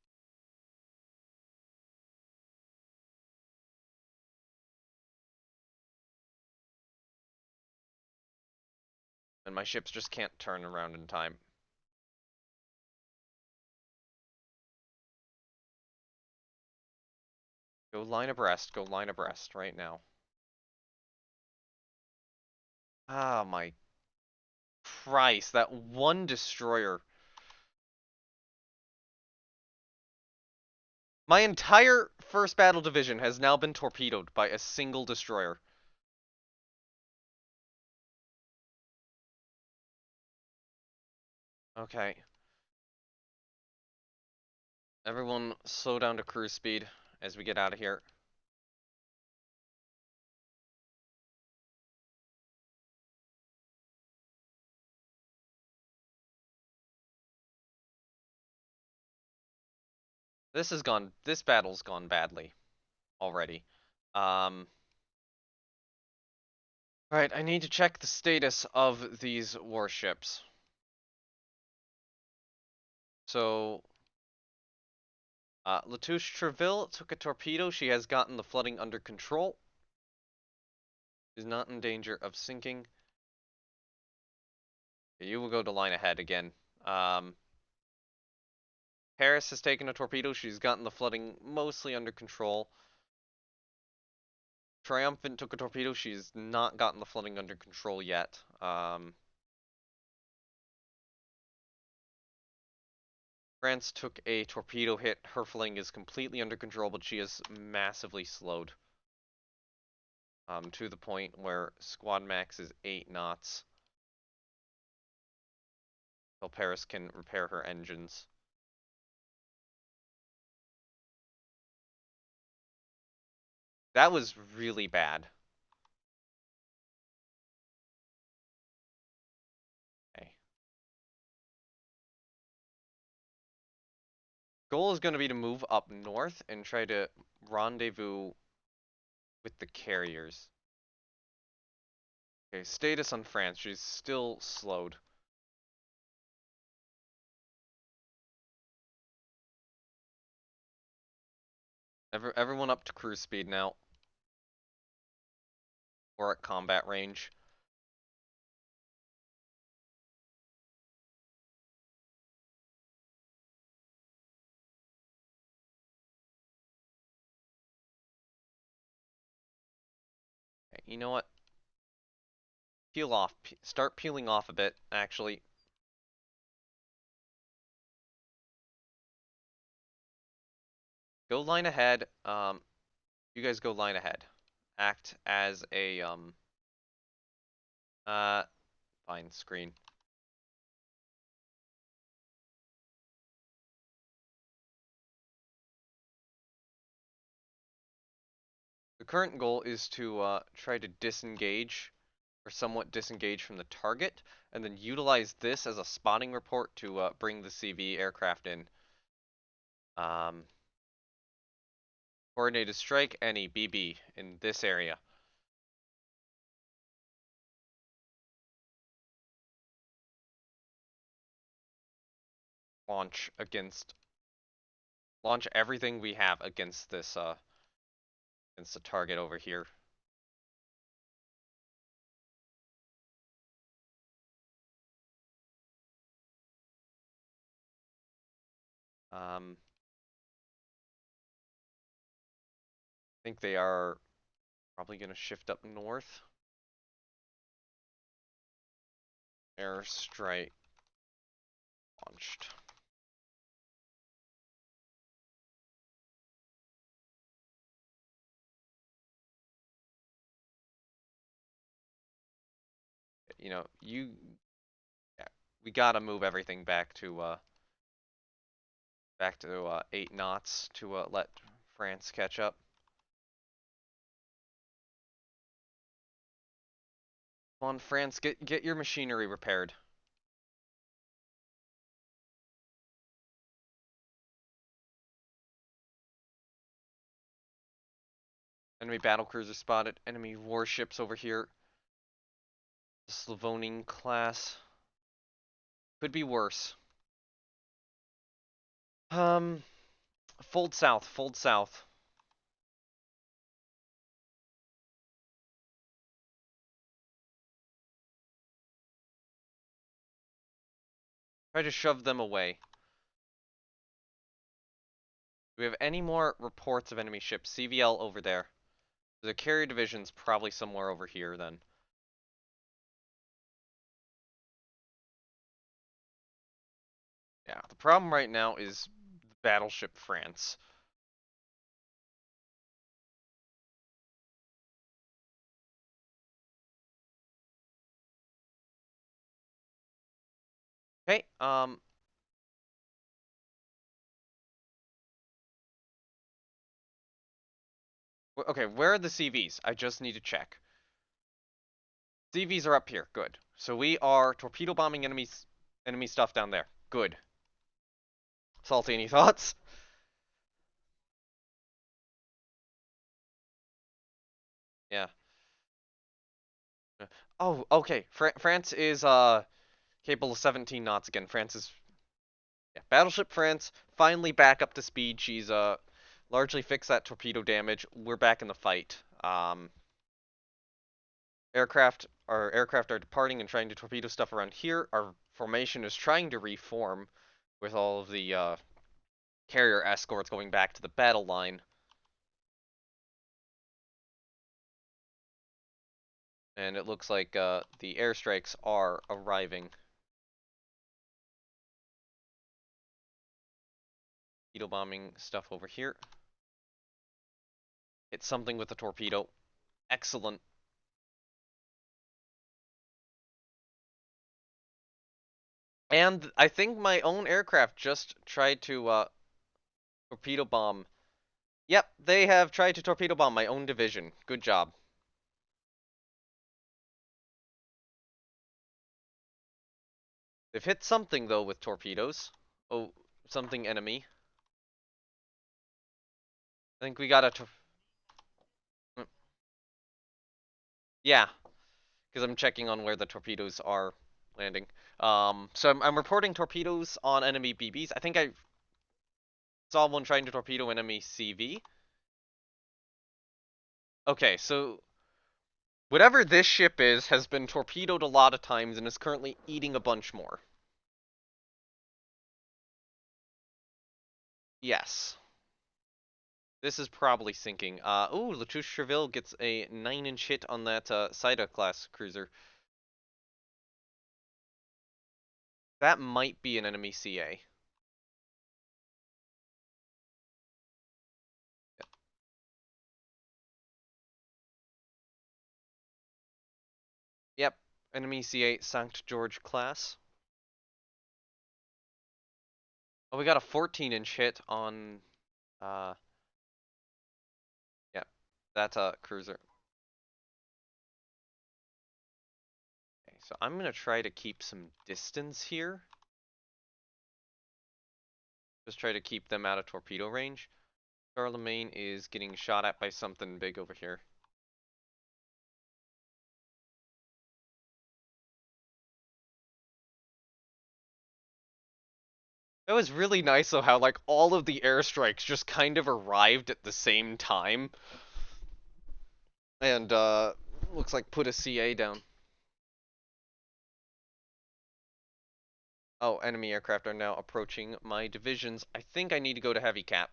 And my ships just can't turn around in time. Go line abreast. Go line abreast right now. Ah, my Christ. That one destroyer. My entire first battle division has now been torpedoed by a single destroyer. Okay. Everyone slow down to cruise speed as we get out of here. This battle's gone badly already. Alright, I need to check the status of these warships. So, Latouche Treville took a torpedo. She has gotten the flooding under control. Is not in danger of sinking. You will go to line ahead again. Paris has taken a torpedo. She's gotten the flooding mostly under control. Triumphant took a torpedo. She's not gotten the flooding under control yet. France took a torpedo hit. Her flooding is completely under control, but she is massively slowed. To the point where squad max is 8 knots. So Paris can repair her engines. That was really bad. Okay. Goal is going to be to move up north and try to rendezvous with the carriers. Okay, status on France. She's still slowed. Everyone up to cruise speed now. We're at combat range. Okay, you know what? Peel off. Start peeling off a bit, actually. Go line ahead. You guys go line ahead. Act as a uh fine screen. The current goal is to try to disengage or somewhat disengage from the target, and then utilize this as a spotting report to bring the CV aircraft in. Coordinated strike, any BB in this area. Launch everything we have against this against the target over here. I think they are probably going to shift up north. Airstrike launched. You know, yeah, we gotta move everything back to 8 knots to let France catch up. Come on, France, get your machinery repaired. Enemy battlecruiser spotted. Enemy warships over here. The Slytherin class. Could be worse. Fold south, fold south. Try to shove them away. Do we have any more reports of enemy ships? CVL over there. The carrier division's probably somewhere over here then. Yeah, the problem right now is battleship France. Okay, okay, where are the CVs? I just need to check. CVs are up here, good. So we are torpedo bombing enemy stuff down there. Good. Salty, any thoughts? Yeah. Oh, okay. France is capable of 17 knots again. France is, yeah. Battleship France finally back up to speed. She's largely fixed that torpedo damage. We're back in the fight. Our aircraft are departing and trying to torpedo stuff around here. Our formation is trying to reform with all of the carrier escorts going back to the battle line. And it looks like the airstrikes are arriving. Torpedo bombing stuff over here. Hit something with a torpedo. Excellent. And I think my own aircraft just tried to torpedo bomb. Yep, they have tried to torpedo bomb my own division. Good job. They've hit something though with torpedoes. Oh, something enemy. I think we got a yeah, because I'm checking on where the torpedoes are landing. So I'm reporting torpedoes on enemy BBs. I think I saw one trying to torpedo enemy CV. Okay, so whatever this ship is has been torpedoed a lot of times and is currently eating a bunch more. Yes. This is probably sinking. Ooh, Latouche-Treville gets a 9-inch hit on that Saida class cruiser. That might be an enemy CA. Yep. Enemy C8 St. George class. Oh, we got a 14-inch hit on, uh, yeah, that's a cruiser. Okay, so I'm gonna try to keep some distance here. Just try to keep them out of torpedo range. Charlemagne is getting shot at by something big over here. It was really nice though how like all of the airstrikes just kind of arrived at the same time. And looks like put a CA down. Oh, enemy aircraft are now approaching my divisions. I think I need to go to heavy cap.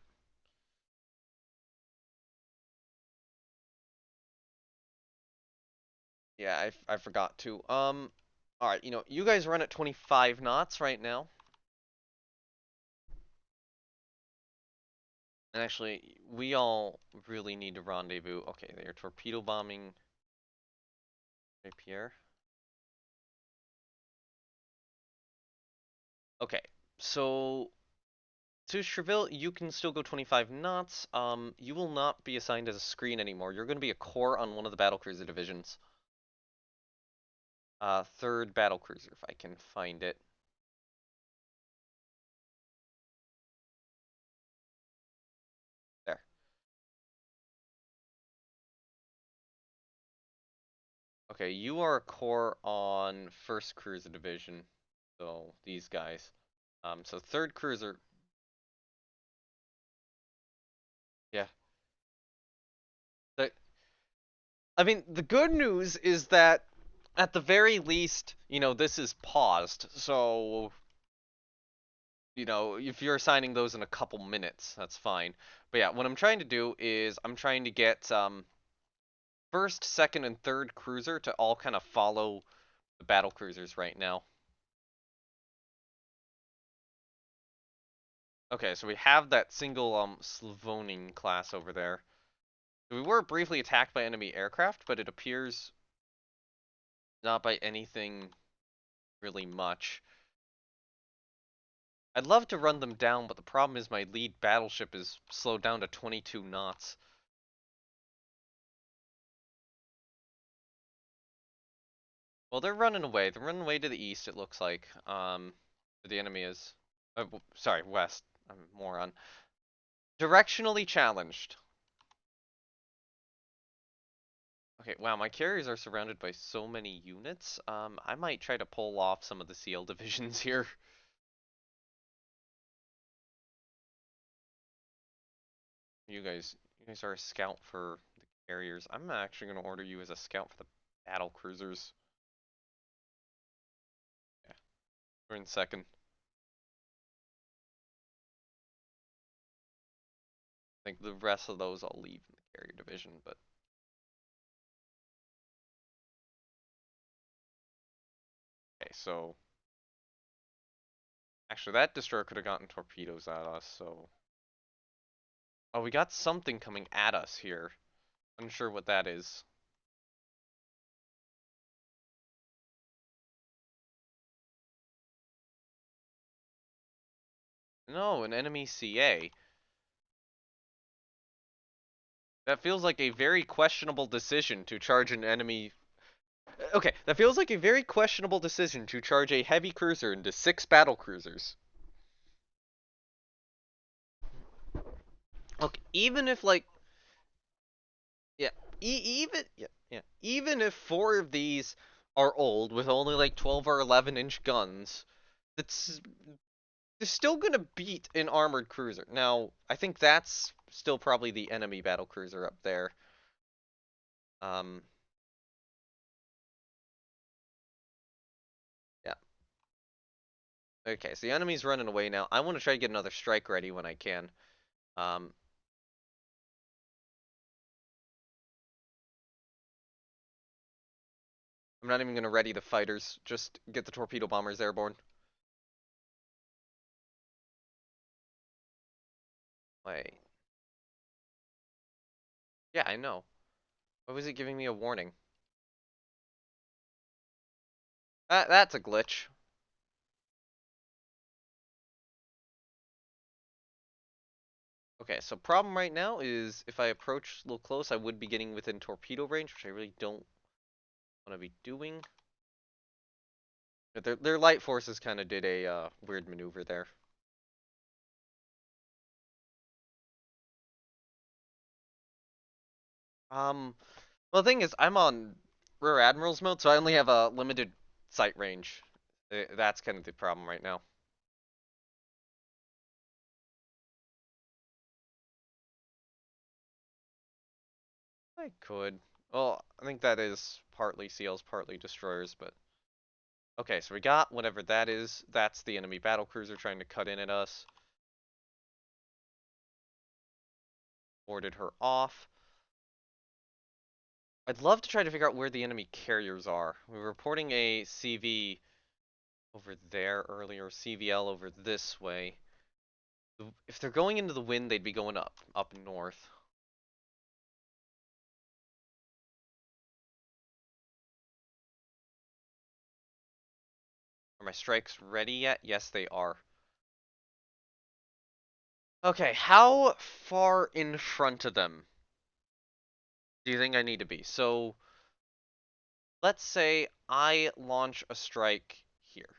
Yeah, I forgot to. Alright, you guys run at 25 knots right now. And actually, we all really need to rendezvous. Okay, they're torpedo bombing Pierre. Okay, so to Cherville, you can still go 25 knots. You will not be assigned as a screen anymore. You're going to be a core on one of the battlecruiser divisions. Third battlecruiser, if I can find it. There. Okay, you are a core on first cruiser division. So these guys. So third cruiser. Yeah. The, I mean, the good news is that at the very least, this is paused. So, if you're assigning those in a couple minutes, that's fine. But yeah, what I'm trying to do is I'm trying to get first, second, and third cruiser to all kind of follow the battle cruisers right now. Okay, so we have that single Slytherin class over there. We were briefly attacked by enemy aircraft, but it appears not by anything really much. I'd love to run them down, but the problem is my lead battleship is slowed down to 22 knots. Well, they're running away. They're running away to the east, it looks like. The enemy is... sorry, west. I'm a moron. Directionally challenged. Okay, wow, my carriers are surrounded by so many units. I might try to pull off some of the CL divisions here. You guys are a scout for the carriers. I'm actually going to order you as a scout for the battle cruisers. Yeah, we're in second. I think the rest of those I'll leave in the carrier division, but okay, so actually that destroyer could have gotten torpedoes at us, so oh, we got something coming at us here. Unsure what that is. No, an enemy CA. That feels like a very questionable decision to charge an enemy. Okay, that feels like a very questionable decision to charge a heavy cruiser into 6 battle cruisers. Look, even if like, yeah, even if 4 of these are old with only like 12 or 11-inch guns, that's they're still gonna beat an armored cruiser. Now, I think that's still probably the enemy battle cruiser up there. Um, yeah. Okay, so the enemy's running away now. I want to try to get another strike ready when I can. Um, I'm not even gonna ready the fighters. Just get the torpedo bombers airborne. Wait. Yeah, I know. Why was it giving me a warning? That's a glitch. Okay, so problem right now is if I approach a little close, I would be getting within torpedo range, which I really don't want to be doing. But their light forces kind of did a weird maneuver there. Well, the thing is, I'm on Rear Admiral's mode, so I only have a limited sight range. That's kind of the problem right now. I could. Well, I think that is partly seals, partly destroyers, but... Okay, so we got whatever that is. That's the enemy battlecruiser trying to cut in at us. Boarded her off. I'd love to try to figure out where the enemy carriers are. We were reporting a CV over there earlier, CVL over this way. If they're going into the wind, they'd be going up north. Are my strikes ready yet? Yes, they are. Okay, how far in front of them do you think I need to be? So, let's say I launch a strike here.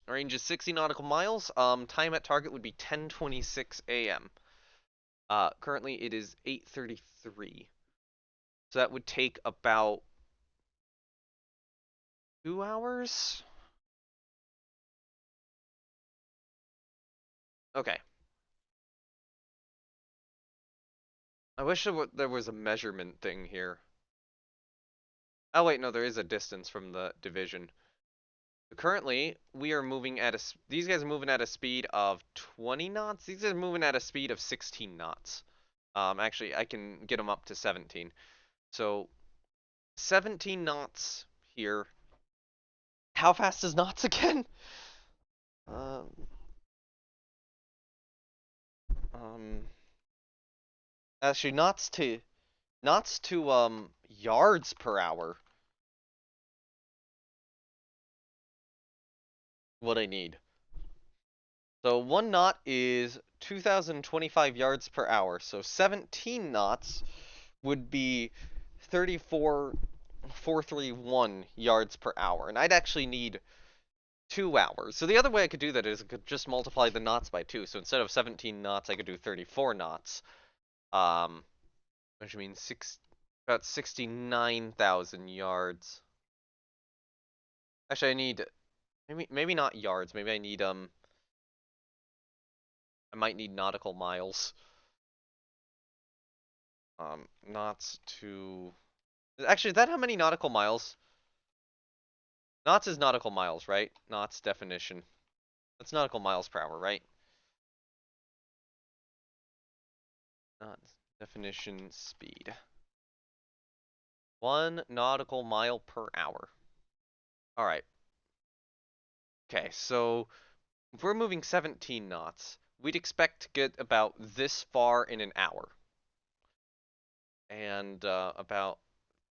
Range is 60 nautical miles. Time at target would be 10:26 a.m. Currently it is 8:33. So that would take about 2 hours? Okay. I wish there was a measurement thing here. Oh wait, no, there is a distance from the division. Currently, we are moving at these guys are moving at a speed of 20 knots. These guys are moving at a speed of 16 knots. Actually, I can get them up to 17. So, 17 knots here. How fast is knots again? Um, um, actually, knots to yards per hour. What I need. So 1 knot is 2,025 yards per hour. So 17 knots would be 34,431 yards per hour. And I'd actually need 2 hours. So the other way I could do that is I could just multiply the knots by 2. So instead of 17 knots, I could do 34 knots. Um, which means about 69,000 yards. Actually, I need maybe not yards. Maybe I might need nautical miles. Knots to... Actually, is that how many nautical miles? Knots is nautical miles, right? Knots definition. That's nautical miles per hour, right? Knots definition speed. 1 nautical mile per hour. All right. Okay, so if we're moving 17 knots, we'd expect to get about this far in an hour. And about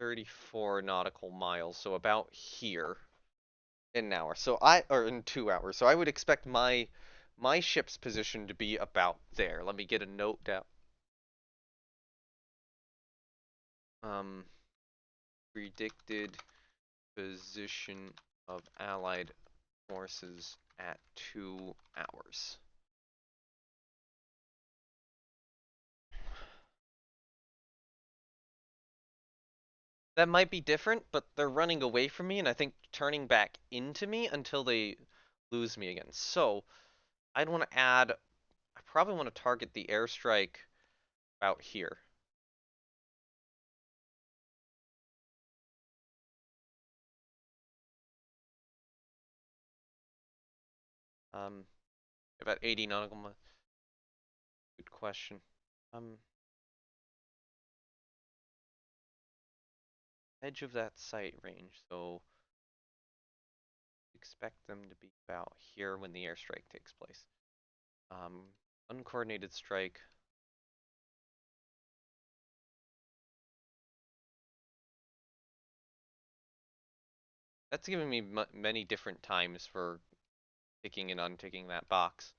34 nautical miles, so about here in an hour. Or in 2 hours. So I would expect my ship's position to be about there. Let me get a note down. Um, predicted position of Allied forces at 2 hours. That might be different, but they're running away from me and I think turning back into me until they lose me again. So I'd want to I probably want to target the airstrike out here. Um, about 80 nautical miles. Good question. Um, Edge of that sight range, so expect them to be about here when the airstrike takes place. Um, Uncoordinated strike. That's giving me many different times for ticking and unticking that box.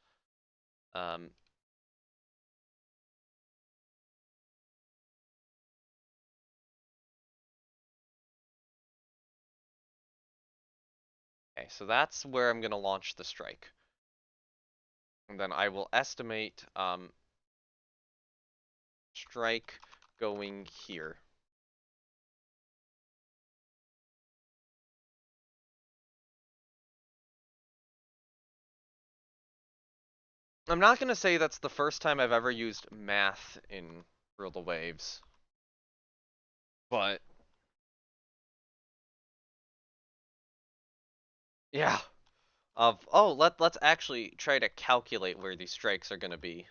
Um, okay, so that's where I'm gonna launch the strike. And then I will estimate strike going here. I'm not gonna say that's the first time I've ever used math in Rule the Waves, but yeah. Let's actually try to calculate where these strikes are gonna be.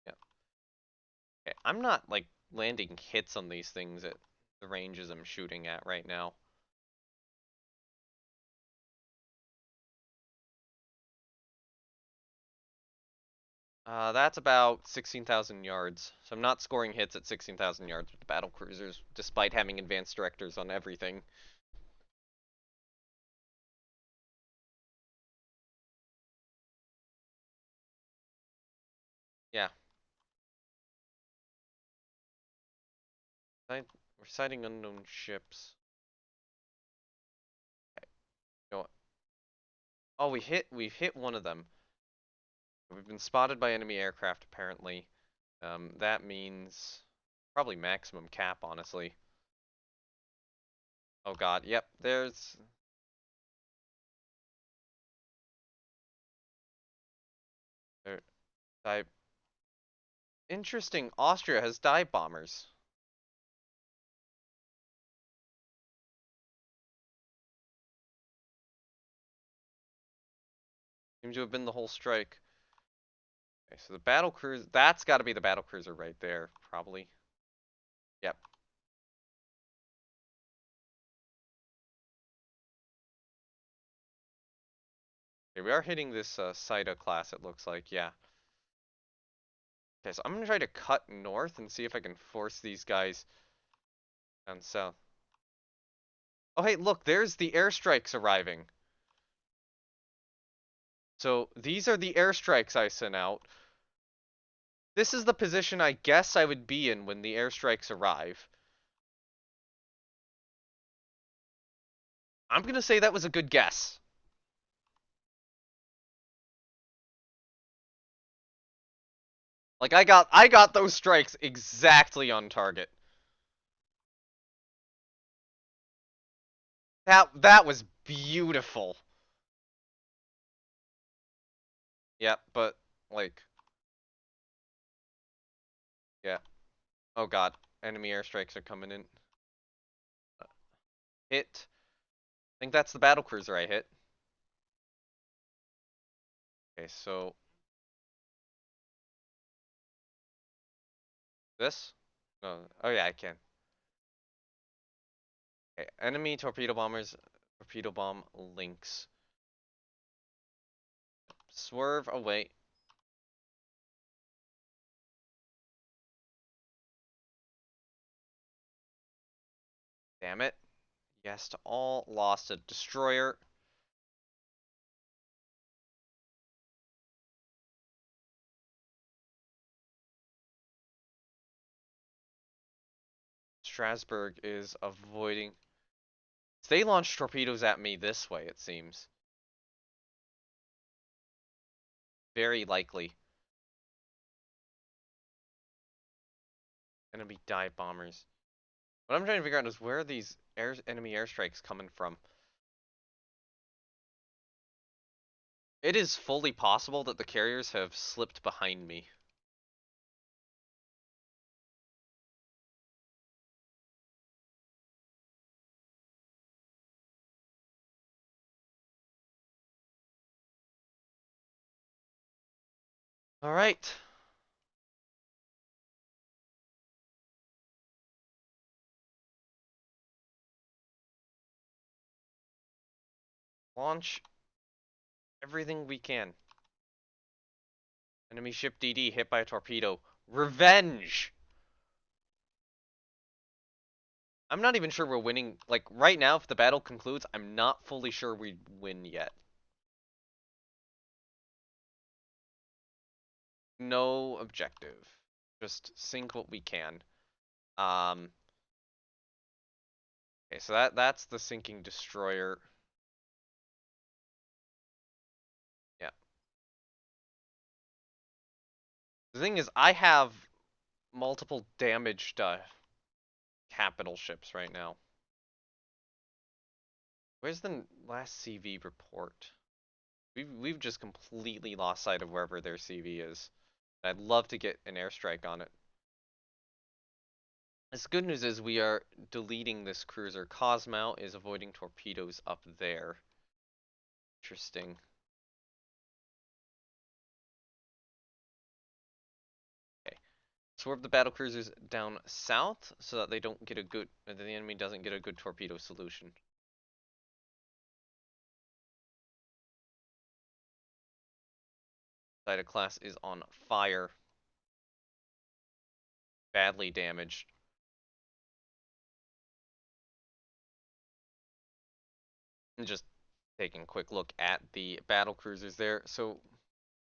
Yeah. Okay, I'm not like landing hits on these things at the ranges I'm shooting at right now. That's about 16,000 yards. So I'm not scoring hits at 16,000 yards with the battle cruisers, despite having advanced directors on everything. Yeah. We're sighting unknown ships. Okay. Oh, we've hit one of them. We've been spotted by enemy aircraft, apparently. That means probably maximum cap, honestly. Oh god, yep, there's... There, dive... Interesting, Austria has dive bombers. Seems to have been the whole strike. Okay, so the battle cruiser, that's gotta be the battle cruiser right there, probably. Yep. Okay, we are hitting this Saida class, it looks like, yeah. Okay, so I'm gonna try to cut north and see if I can force these guys down south. Oh hey, look, there's the airstrikes arriving. So these are the airstrikes I sent out. This is the position I guess I would be in when the airstrikes arrive. I'm gonna say that was a good guess. Like I got those strikes exactly on target. That was beautiful. Yeah, but like yeah. Oh god, enemy airstrikes are coming in. Hit. I think that's the battle cruiser I hit. Okay, so this? No. Oh yeah, I can. Okay, enemy torpedo bombers, torpedo bomb links. Swerve away. Damn it. Yes to all. Lost a destroyer. Strasbourg is avoiding. They launched torpedoes at me this way, it seems. Very likely. Enemy dive bombers. What I'm trying to figure out is where are these enemy airstrikes coming from? It is fully possible that the carriers have slipped behind me. Alright. Launch everything we can. Enemy ship DD hit by a torpedo. Revenge! I'm not even sure we're winning. Like, right now, if the battle concludes, I'm not fully sure we win yet. No objective. Just sink what we can. Um, okay, so that's the sinking destroyer. Yeah. The thing is, I have multiple damaged capital ships right now. Where's the last CV report? We've just completely lost sight of wherever their CV is. I'd love to get an airstrike on it. The good news is we are deleting this cruiser. Cosmo is avoiding torpedoes up there. Interesting. Okay. Swerve the battle cruisers down south so that they don't get a good, the enemy doesn't get a good torpedo solution. Zeta class is on fire. Badly damaged. And just taking a quick look at the battle cruisers there. So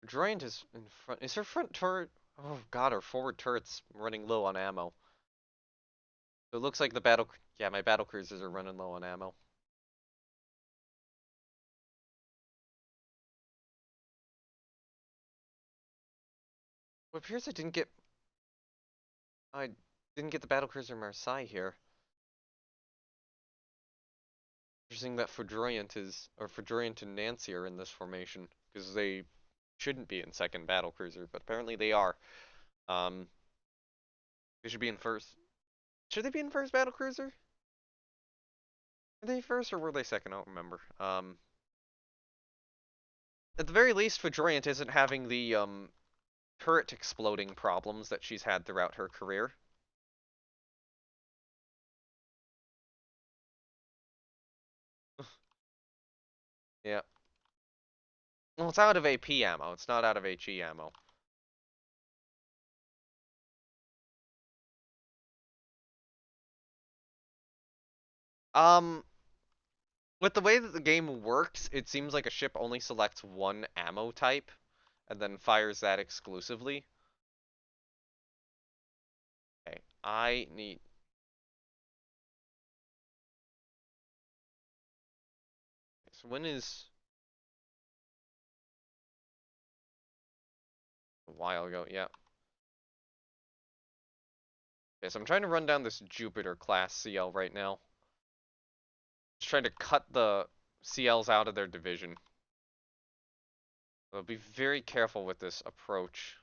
Droyant is in front. Is her front turret? Oh god, her forward turret's running low on ammo. So it looks like the battle. Yeah, my battle cruisers are running low on ammo. It appears I didn't get the battle cruiser Marseille here. Interesting that Foudroyant or Foudroyant and Nancy are in this formation because they shouldn't be in second battle cruiser, but apparently they are. Um, they should be in first. Should they be in first battle cruiser? Were they first or were they second? I don't remember. At the very least, Foudroyant isn't having the turret exploding problems that she's had throughout her career. Yeah. Well, it's out of AP ammo. It's not out of HE ammo. Um, with the way that the game works, it seems like a ship only selects one ammo type and then fires that exclusively. Okay, I need. So when is a while ago? Yeah. Okay, so I'm trying to run down this Jupiter class CL right now. Just trying to cut the CLs out of their division. So be very careful with this approach.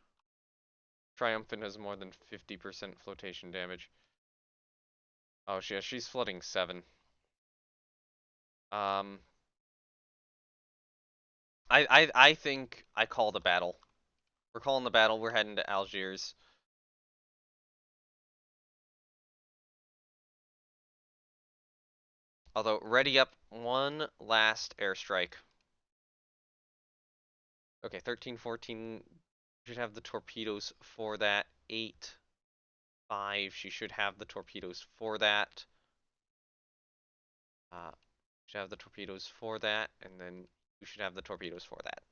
Triumphant has more than 50% flotation damage. Oh, she's flooding 7. Um, I think I call the battle. We're calling the battle. We're heading to Algiers. Although, ready up one last airstrike. Okay, 13, 14 should have the torpedoes for that. 8, 5, she should have the torpedoes for that. Uh, should have the torpedoes for that, and then you should have the torpedoes for that.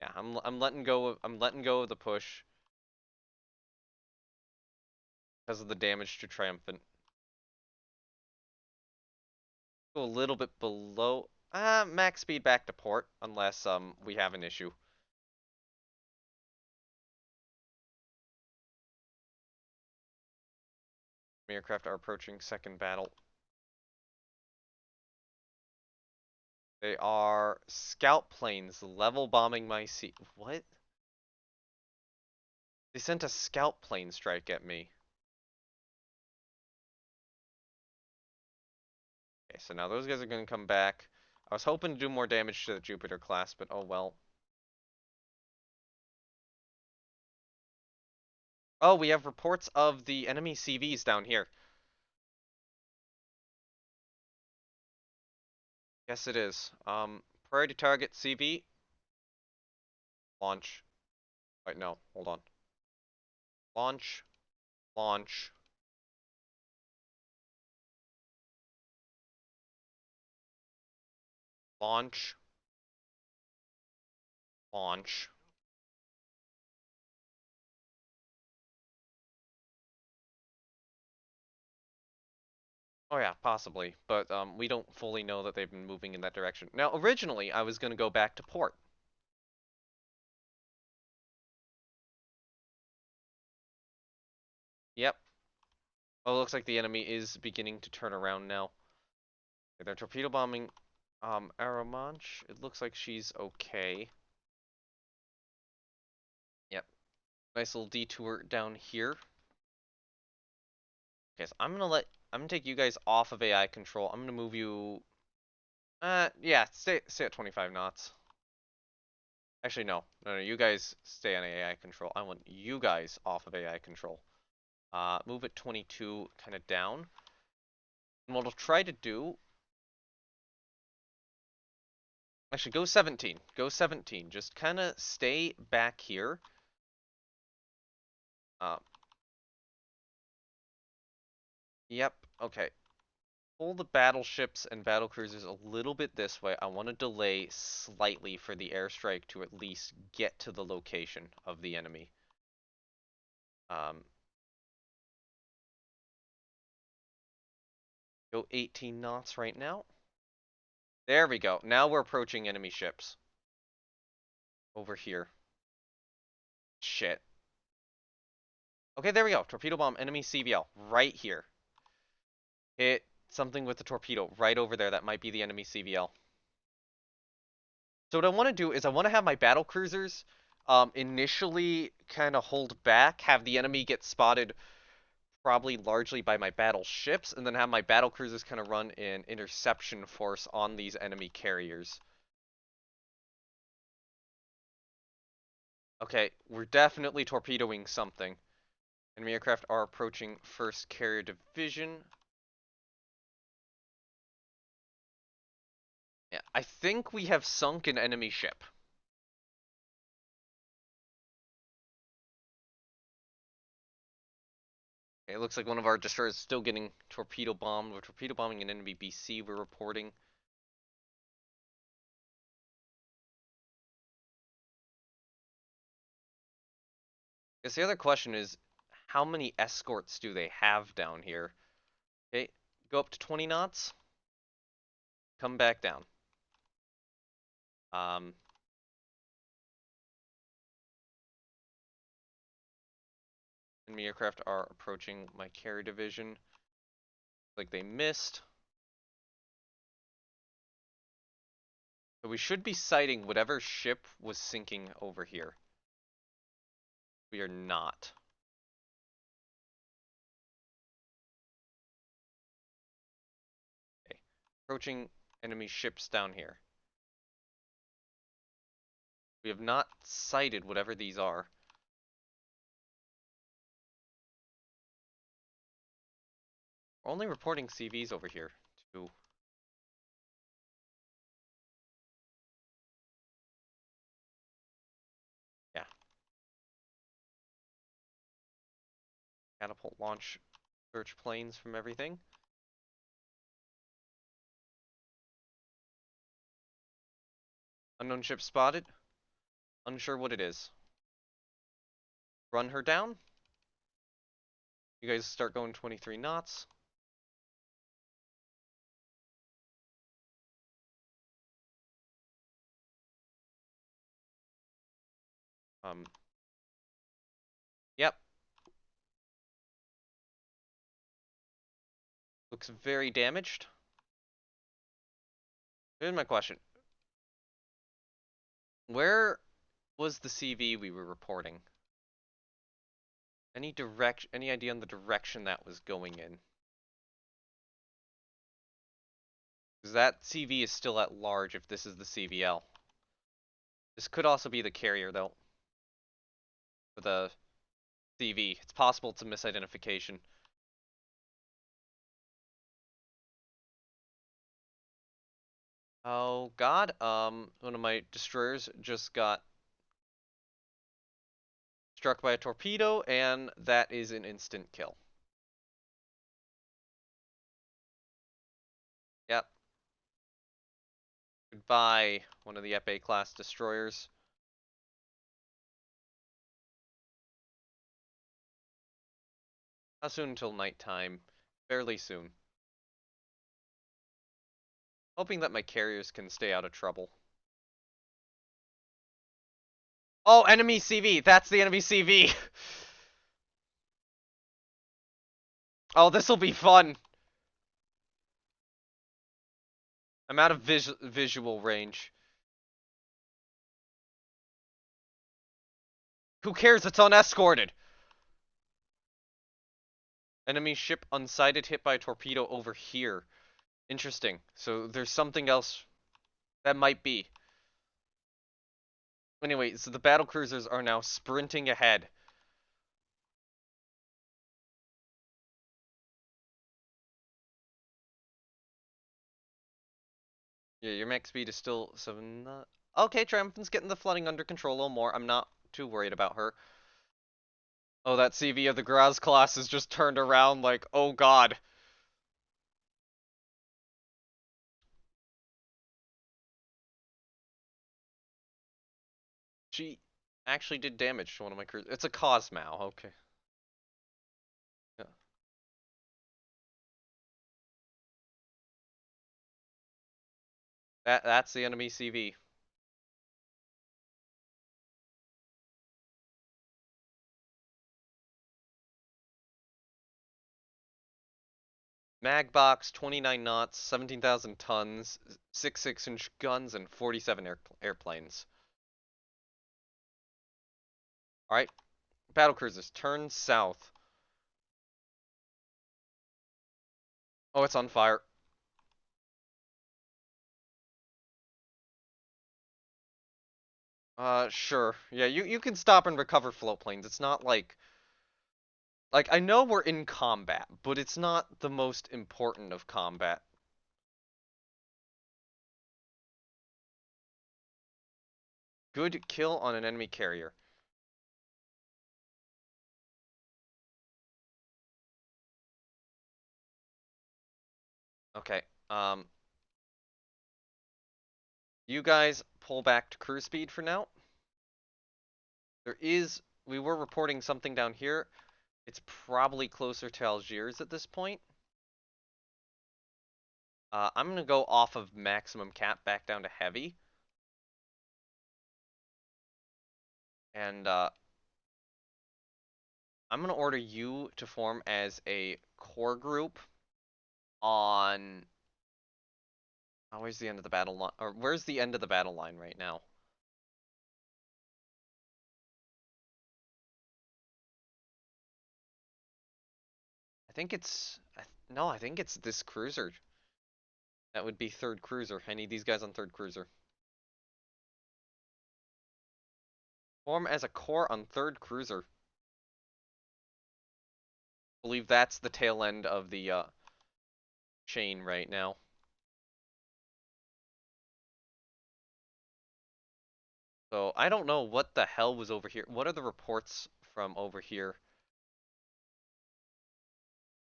Yeah, I'm letting go of the push because of the damage to Triumphant. Go a little bit below max speed back to port unless we have an issue. Aircraft are approaching second battle. They are scout planes level bombing my sea. What? They sent a scout plane strike at me. Okay, so now those guys are going to come back. I was hoping to do more damage to the Jupiter class, but oh well. Oh, we have reports of the enemy CVs down here. Yes, it is. Priority target CV. Launch. Wait, no. Hold on. Launch. Launch. Launch. Launch. Oh yeah, possibly, but we don't fully know that they've been moving in that direction. Now, originally, I was going to go back to port. Yep. Oh, it looks like the enemy is beginning to turn around now. They're torpedo bombing Aramanch. It looks like she's okay. Yep. Nice little detour down here. Okay, so I'm gonna take you guys off of AI control. I'm gonna move you yeah, stay at 25 knots. Actually, no, you guys stay on AI control. I want you guys off of AI control. Move it 22 kind of down. And what I'll try to do, actually go 17. Go 17. Just kind of stay back here. Uh, yep, okay. Pull the battleships and battlecruisers a little bit this way. I want to delay slightly for the airstrike to at least get to the location of the enemy. Um, Go 18 knots right now. There we go. Now we're approaching enemy ships. Over here. Shit. Okay, there we go. Torpedo bomb, enemy CVL. Right here. Hit something with the torpedo. Right over there. That might be the enemy CVL. So what I want to do is I want to have my battle cruisers initially kind of hold back, have the enemy get spotted probably largely by my battleships, and then have my battle cruisers kind of run an interception force on these enemy carriers. Okay, we're definitely torpedoing something. Enemy aircraft are approaching 1st Carrier Division. Yeah, I think we have sunk an enemy ship. Okay, it looks like one of our destroyers is still getting torpedo bombed. We're torpedo bombing an enemy BC, we're reporting. I guess the other question is, how many escorts do they have down here? Okay, go up to 20 knots. Come back down. Um, Enemy aircraft are approaching my carrier division. Like they missed. So we should be sighting whatever ship was sinking over here. We are not. Okay. Approaching enemy ships down here. We have not sighted whatever these are. We're only reporting CVs over here, too. Yeah. Catapult launch search planes from everything. Unknown ship spotted. Unsure what it is. Run her down. You guys start going 23 knots. Yep. Looks very damaged. Here's my question. Where was the CV we were reporting? Any idea on the direction that was going in? Because that CV is still at large if this is the CVL. This could also be the carrier, though. For the CV. It's possible it's a misidentification. Oh God, one of my destroyers just got struck by a torpedo, and that is an instant kill. Yep. Goodbye, one of the FA class destroyers. How soon until nighttime? Fairly soon. Hoping that my carriers can stay out of trouble. Oh, enemy CV! That's the enemy CV! Oh, this'll be fun! I'm out of visual range. Who cares? It's unescorted! Enemy ship unsighted, hit by a torpedo over here. Interesting. So there's something else that might be. Anyway, so the battle cruisers are now sprinting ahead. Yeah, your max speed is still 7. Okay, Triumphant's getting the flooding under control a little more. I'm not too worried about her. Oh, that CV of the Graz class is just turned around like, oh god. She actually did damage to one of my cruisers. It's a Cosmow, okay. Yeah. That's the enemy CV. Mag box, 29 knots, 17,000 tons, 6.6-inch guns, and 47 airplanes. Alright, battle cruisers, turn south. Oh, it's on fire. Sure. Yeah, you can stop and recover float planes. It's not like, I know we're in combat, but it's not the most important of combat. Good kill on an enemy carrier. Okay, you guys pull back to cruise speed for now. We were reporting something down here. It's probably closer to Algiers at this point. I'm gonna go off of maximum cap back down to heavy. And, I'm gonna order you to form as a core group on... Oh, where's the end of the battle line? Or where's the end of the battle line right now? I think it's... No, I think it's this cruiser. That would be third cruiser. I need these guys on third cruiser. Form as a core on third cruiser. I believe that's the tail end of the chain right now. So I don't know what the hell was over here. What are the reports from over here?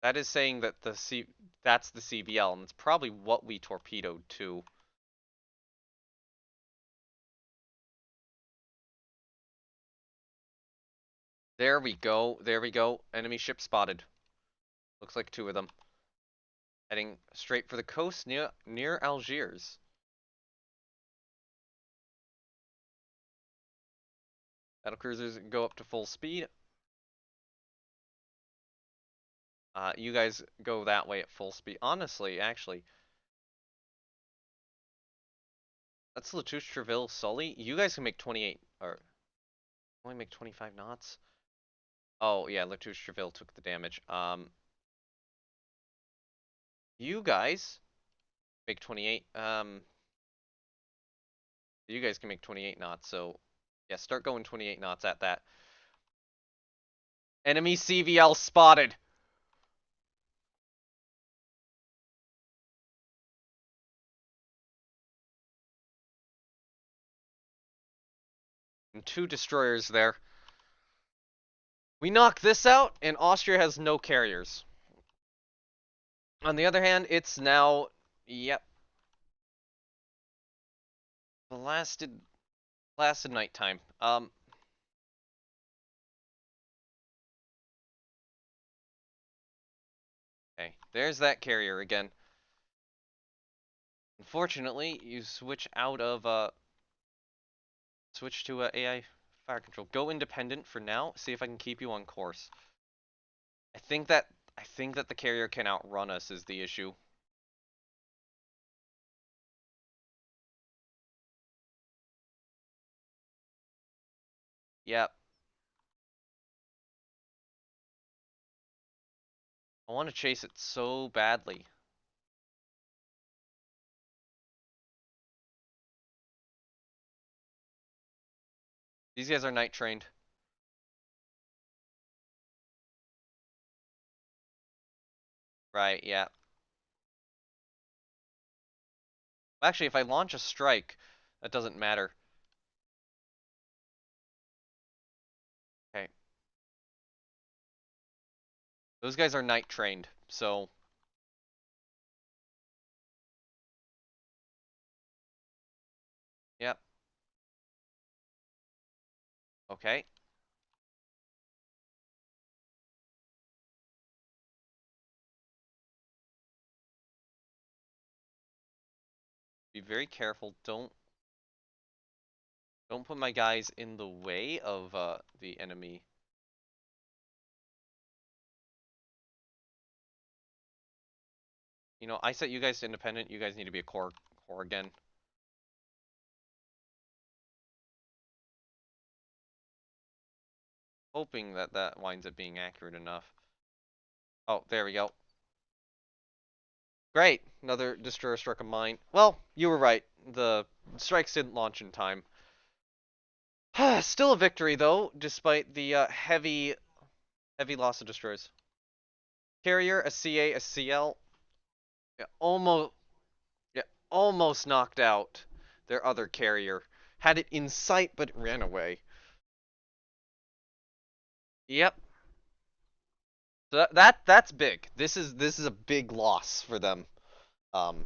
That is saying that that's the CBL, and it's probably what we torpedoed too. There we go. There we go. Enemy ship spotted. Looks like two of them. Heading straight for the coast near Algiers. Battle cruisers go up to full speed. You guys go that way at full speed. Honestly, actually, that's Latouche, Treville, Sully. You guys can make 28, or only make 25 knots. Oh yeah, Latouche, Treville took the damage. You guys make 28. You guys can make 28 knots. So yeah, start going 28 knots at that. Enemy CVL spotted. And 2 destroyers there. We knock this out, and Austria has no carriers. On the other hand, it's now... Yep. Blasted nighttime. Okay, there's that carrier again. Unfortunately, you switch out of, switch to AI fire control. Go independent for now. See if I can keep you on course. I think that the carrier can outrun us is the issue. Yep. I want to chase it so badly. These guys are night trained. Right, yeah. Actually, if I launch a strike, that doesn't matter. Okay. Those guys are night trained, so... Yep. Okay. Be very careful. Don't put my guys in the way of the enemy. You know, I set you guys to independent. You guys need to be a core again. Hoping that that winds up being accurate enough. Oh, there we go. Great. Another destroyer struck a mine. Well, you were right. The strikes didn't launch in time. Still a victory though, despite the heavy loss of destroyers. Carrier, a CA, a CL. Yeah, almost knocked out their other carrier. Had it in sight, but it ran away. Yep. So that's big. This is a big loss for them. Um.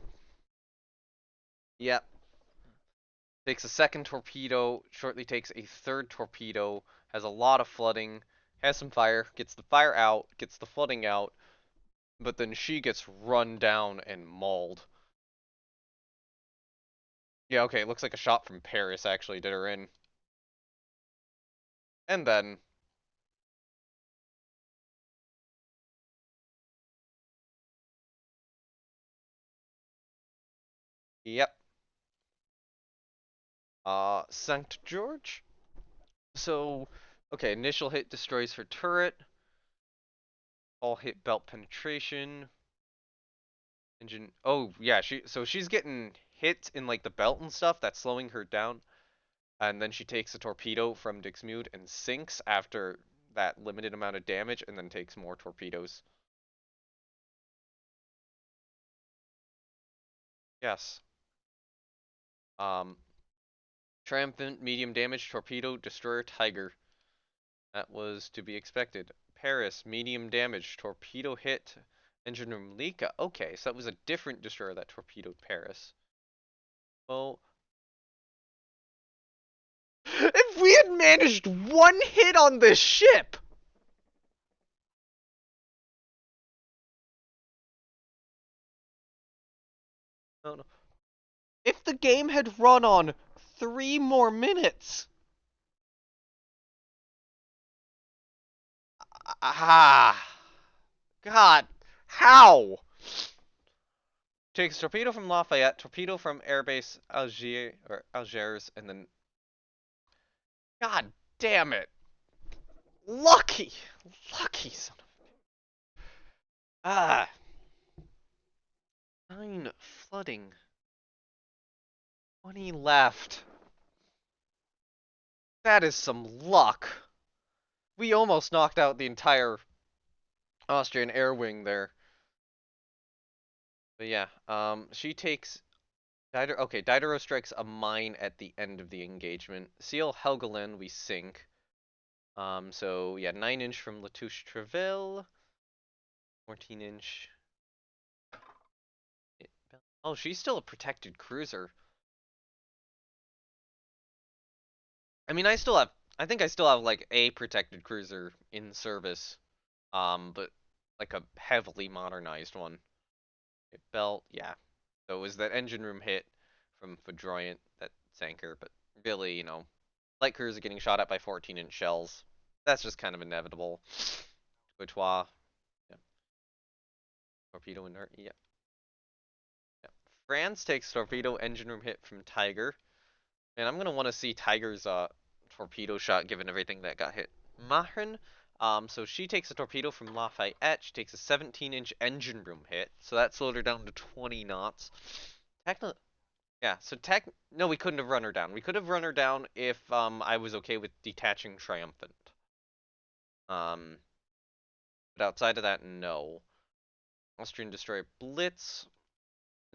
Yep. Takes a second torpedo. Shortly takes a third torpedo. Has a lot of flooding. Has some fire. Gets the fire out. Gets the flooding out. But then she gets run down and mauled. Yeah, okay, it looks like a shot from Paris actually did her in. And then... Yep. St. George? So, okay, initial hit destroys her turret. All hit belt penetration. Engine... Oh, yeah, she's getting hit in, like, the belt and stuff. That's slowing her down. And then she takes a torpedo from Dixmude and sinks after that limited amount of damage, and then takes more torpedoes. Yes. Um, Triumphant, medium damage, torpedo, destroyer, tiger. That was to be expected. Paris, medium damage, torpedo hit, engine room Lika. Okay, so that was a different destroyer that torpedoed Paris. Well, if we had managed one hit on this ship! No, no. If the game had run on 3 more minutes! Ah! God, how? Takes torpedo from Lafayette, torpedo from Airbase Algiers, and then... God damn it! Lucky! Lucky son of... Ah! 9 flooding. 20 left. That is some luck. We almost knocked out the entire Austrian air wing there. But yeah, she takes Okay, Diderot strikes a mine at the end of the engagement. Seal Helgoland, we sink. So yeah, 9-inch from Latouche Treville, 14-inch. Oh, she's still a protected cruiser. I mean, I think I still have like a protected cruiser in service. But like a heavily modernized one. It belt, yeah. So it was that engine room hit from Foudroyant that sank her, but really, light cruiser getting shot at by 14-inch shells. That's just kind of inevitable. Courtois, yeah. Torpedo inert, yeah. Yeah. France takes torpedo engine room hit from Tiger. And I'm gonna want to see Tiger's torpedo shot given everything that got hit. Mahern, so she takes a torpedo from Lafayette. She takes a 17-inch engine room hit, so that slowed her down to 20 knots. Technically, yeah. So no, we couldn't have run her down. We could have run her down if I was okay with detaching Triumphant. Um, but outside of that, no. Austrian destroyer Blitz,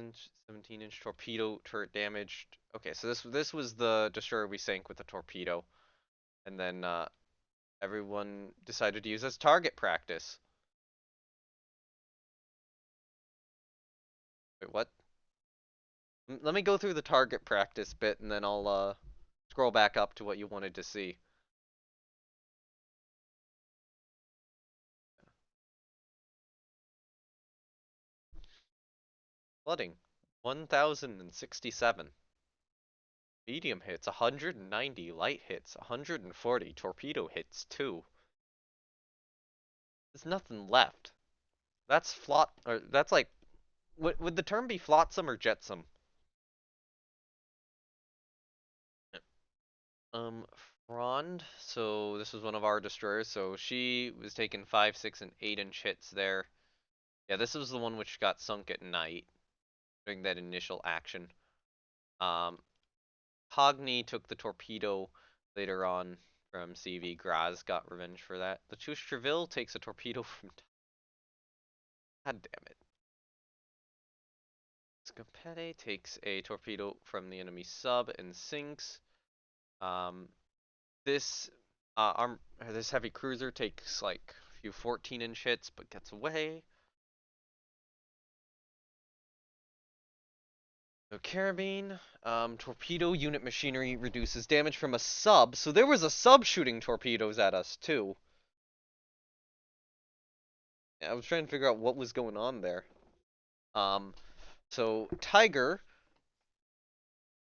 17-inch torpedo turret damaged. Okay, so this was the destroyer we sank with the torpedo, and then everyone decided to use as target practice. Wait, what? Let me go through the target practice bit, and then I'll scroll back up to what you wanted to see. Flooding, 1,067. Medium hits, 190. Light hits, 140. Torpedo hits, 2. There's nothing left. That's or that's like, would the term be flotsam or jetsam? Um, Frond, so this was one of our destroyers, so she was taking 5, 6, and 8-inch hits there. Yeah, this was the one which got sunk at night during that initial action. Um, Cogni took the torpedo later on from CV. Graz got revenge for that. The Treville takes a torpedo from. God damn it. Scapete takes a torpedo from the enemy sub and sinks. Um, this this heavy cruiser takes like a few 14-inch hits but gets away. So carabine, torpedo unit machinery reduces damage from a sub. So there was a sub shooting torpedoes at us too. I was trying to figure out what was going on there. Um, so Tiger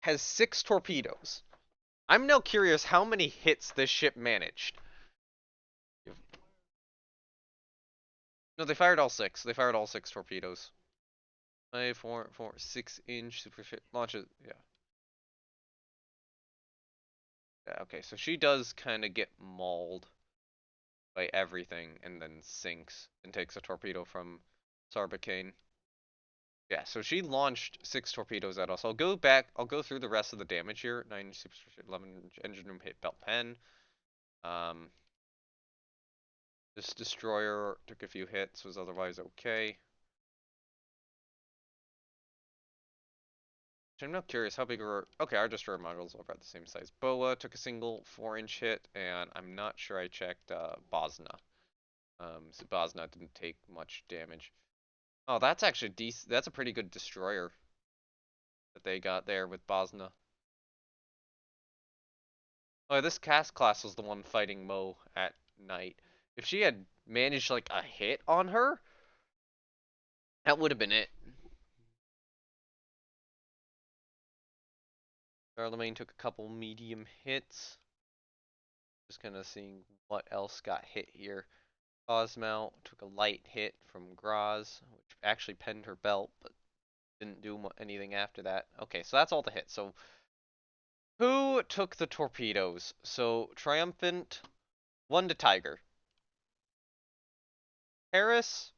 has 6 torpedoes. I'm now curious how many hits this ship managed. No, they fired all 6. They fired all 6 torpedoes. 5, 4, 4, 6-inch super ship launches. Yeah. Yeah. Okay, so she does kind of get mauled by everything and then sinks and takes a torpedo from Sarbacane. Yeah, so she launched 6 torpedoes at us. I'll go back. I'll go through the rest of the damage here. 9 super 11 engine room hit belt pen. Um, this destroyer took a few hits, was otherwise okay. I'm not curious how big are. Okay, our destroyer models are about the same size. Boa took a single 4-inch hit, and I'm not sure I checked Bosna. So Bosna didn't take much damage. Oh, that's actually decent. That's a pretty good destroyer that they got there with Bosna. Oh, this cast class was the one fighting Mo at night. If she had managed like a hit on her, that would have been it. Charlemagne took a couple medium hits. Just kind of seeing what else got hit here. Cosmo took a light hit from Graz, which actually penned her belt, but didn't do anything after that. Okay, so that's all the hits. So who took the torpedoes? So Triumphant, 1 to Tiger. Harris,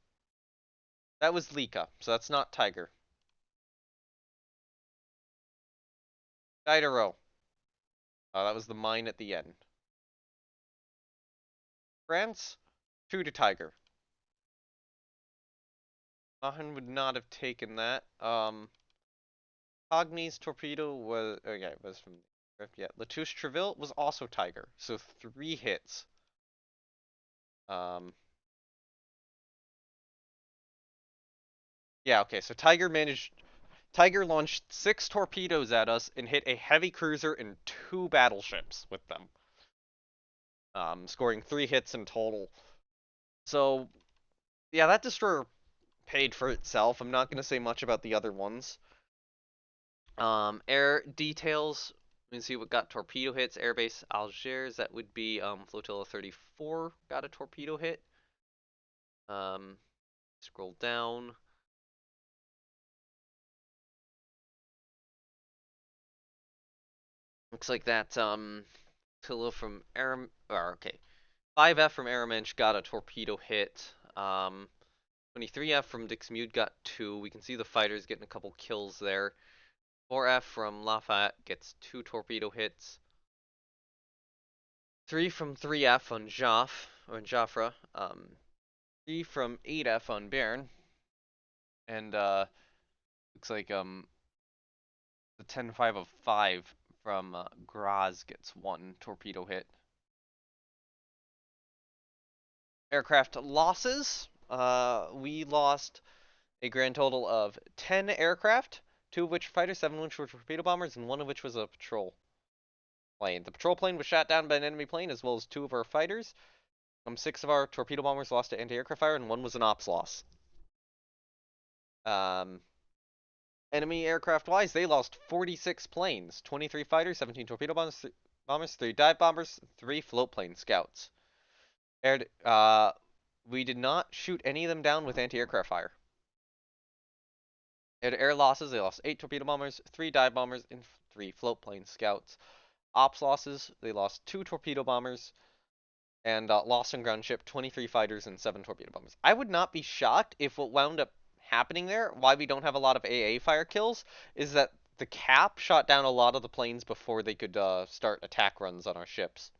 that was Lika, so that's not Tiger. Diderot, that was the mine at the end. France, 2 to Tiger. Mahan would not have taken that. Cogni's torpedo was, oh yeah, it was from, yeah, Latouche Treville was also Tiger, so 3 hits. Um, yeah, okay, so Tiger launched 6 torpedoes at us and hit a heavy cruiser and 2 battleships with them, scoring 3 hits in total. So, yeah, that destroyer paid for itself. I'm not going to say much about the other ones. Air details. We can see what got torpedo hits. Airbase Algiers. That would be Flotilla 34 got a torpedo hit. Um, Scroll down. Looks like that Flotilla from Aram. Or okay, 5F from Aramench got a torpedo hit. 23F from Dixmude got 2. We can see the fighters getting a couple kills there. 4F from Lafayette gets 2 torpedo hits. 3 from 3F on Joffre. 3 from 8F on Baron. And looks like the 10-5 of 5 from Graz gets 1 torpedo hit. Aircraft losses. We lost a grand total of 10 aircraft, 2 of which were fighters, 7 of which were torpedo bombers, and 1 of which was a patrol plane. The patrol plane was shot down by an enemy plane, as well as 2 of our fighters. 6 of our torpedo bombers lost to anti-aircraft fire, and 1 was an ops loss. Um, Enemy aircraft-wise, they lost 46 planes, 23 fighters, 17 torpedo bombers, 3 dive bombers, 3 float plane scouts. We did not shoot any of them down with anti-aircraft fire. Air losses, they lost 8 torpedo bombers, 3 dive bombers, and 3 float plane scouts. Ops losses, they lost 2 torpedo bombers, and lost on ground ship 23 fighters and 7 torpedo bombers. I would not be shocked if what wound up happening there, why we don't have a lot of AA fire kills, is that the cap shot down a lot of the planes before they could start attack runs on our ships.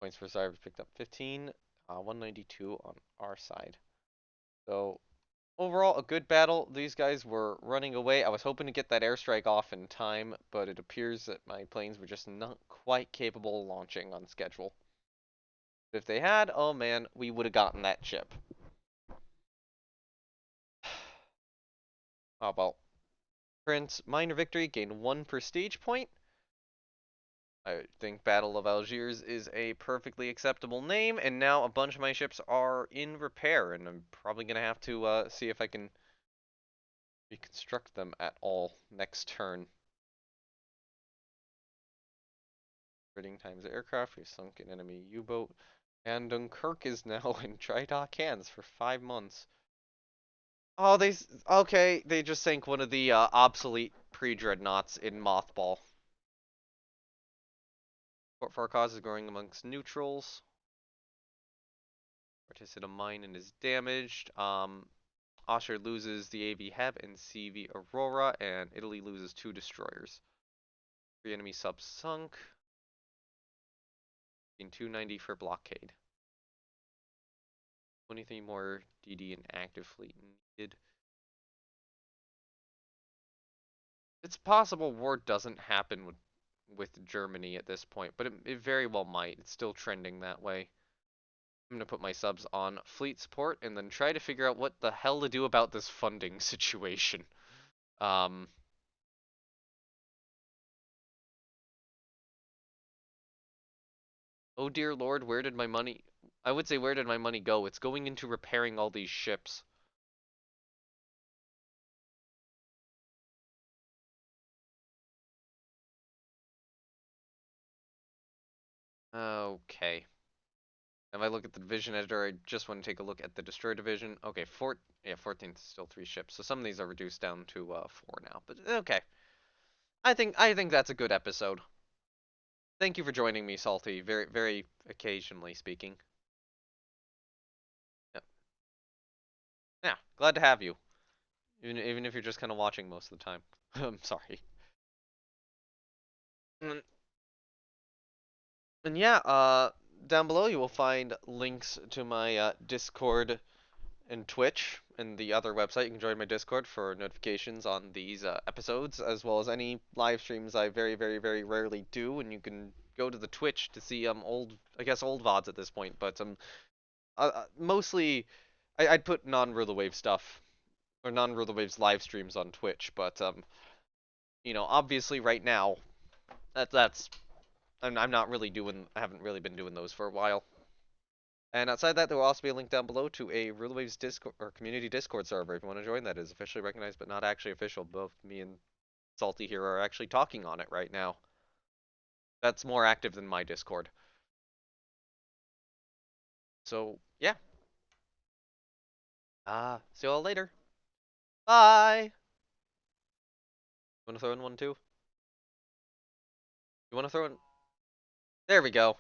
Points for survivors picked up 15, 192 on our side. So overall, a good battle. These guys were running away. I was hoping to get that airstrike off in time, but it appears that my planes were just not quite capable of launching on schedule. If they had, oh man, we would have gotten that ship. How about Prince Minor Victory gained 1 prestige point. I think Battle of Algiers is a perfectly acceptable name, and now a bunch of my ships are in repair, and I'm probably going to have to see if I can reconstruct them at all next turn. Rating times the aircraft, we sunk an enemy U-boat, and Dunkirk is now in dry dock hands for 5 months. Oh, okay, they just sank one of the obsolete pre-dreadnoughts in mothball. Fort Farkas is growing amongst neutrals. Participant a mine and is damaged. Austria loses the AV Heb and CV Aurora, and Italy loses 2 destroyers. 3 enemy subs sunk. In 290 for blockade. 23 more DD and active fleet needed. It's possible war doesn't happen with Germany at this point, but it very well might. It's still trending that way. I'm gonna put my subs on fleet support and then try to figure out what the hell to do about this funding situation. Oh dear lord, where did my money... I would say, where did my money go? It's going into repairing all these ships. Okay. If I look at the division editor, I just want to take a look at the destroyer division. Okay, 14 is still 3 ships, so some of these are reduced down to 4 now. But okay, I think that's a good episode. Thank you for joining me, Salty. Very occasionally speaking. Yeah, yeah, glad to have you. Even if you're just kind of watching most of the time. I'm sorry. And, and yeah, down below you will find links to my Discord and Twitch and the other website. You can join my Discord for notifications on these episodes, as well as any live streams I very, very, very rarely do. And you can go to the Twitch to see I guess old VODs at this point, but mostly I'd put non-Ruler Wave stuff or non-Ruler Waves live streams on Twitch, but obviously right now that's I'm not really doing I haven't really been doing those for a while. And outside that, there will also be a link down below to a RulerWaves Discord or community Discord server if you want to join. That is officially recognized, but not actually official. Both me and Salty here are actually talking on it right now. That's more active than my Discord. So yeah. See you all later. Bye. Want to throw in one too? You want to throw in? There we go.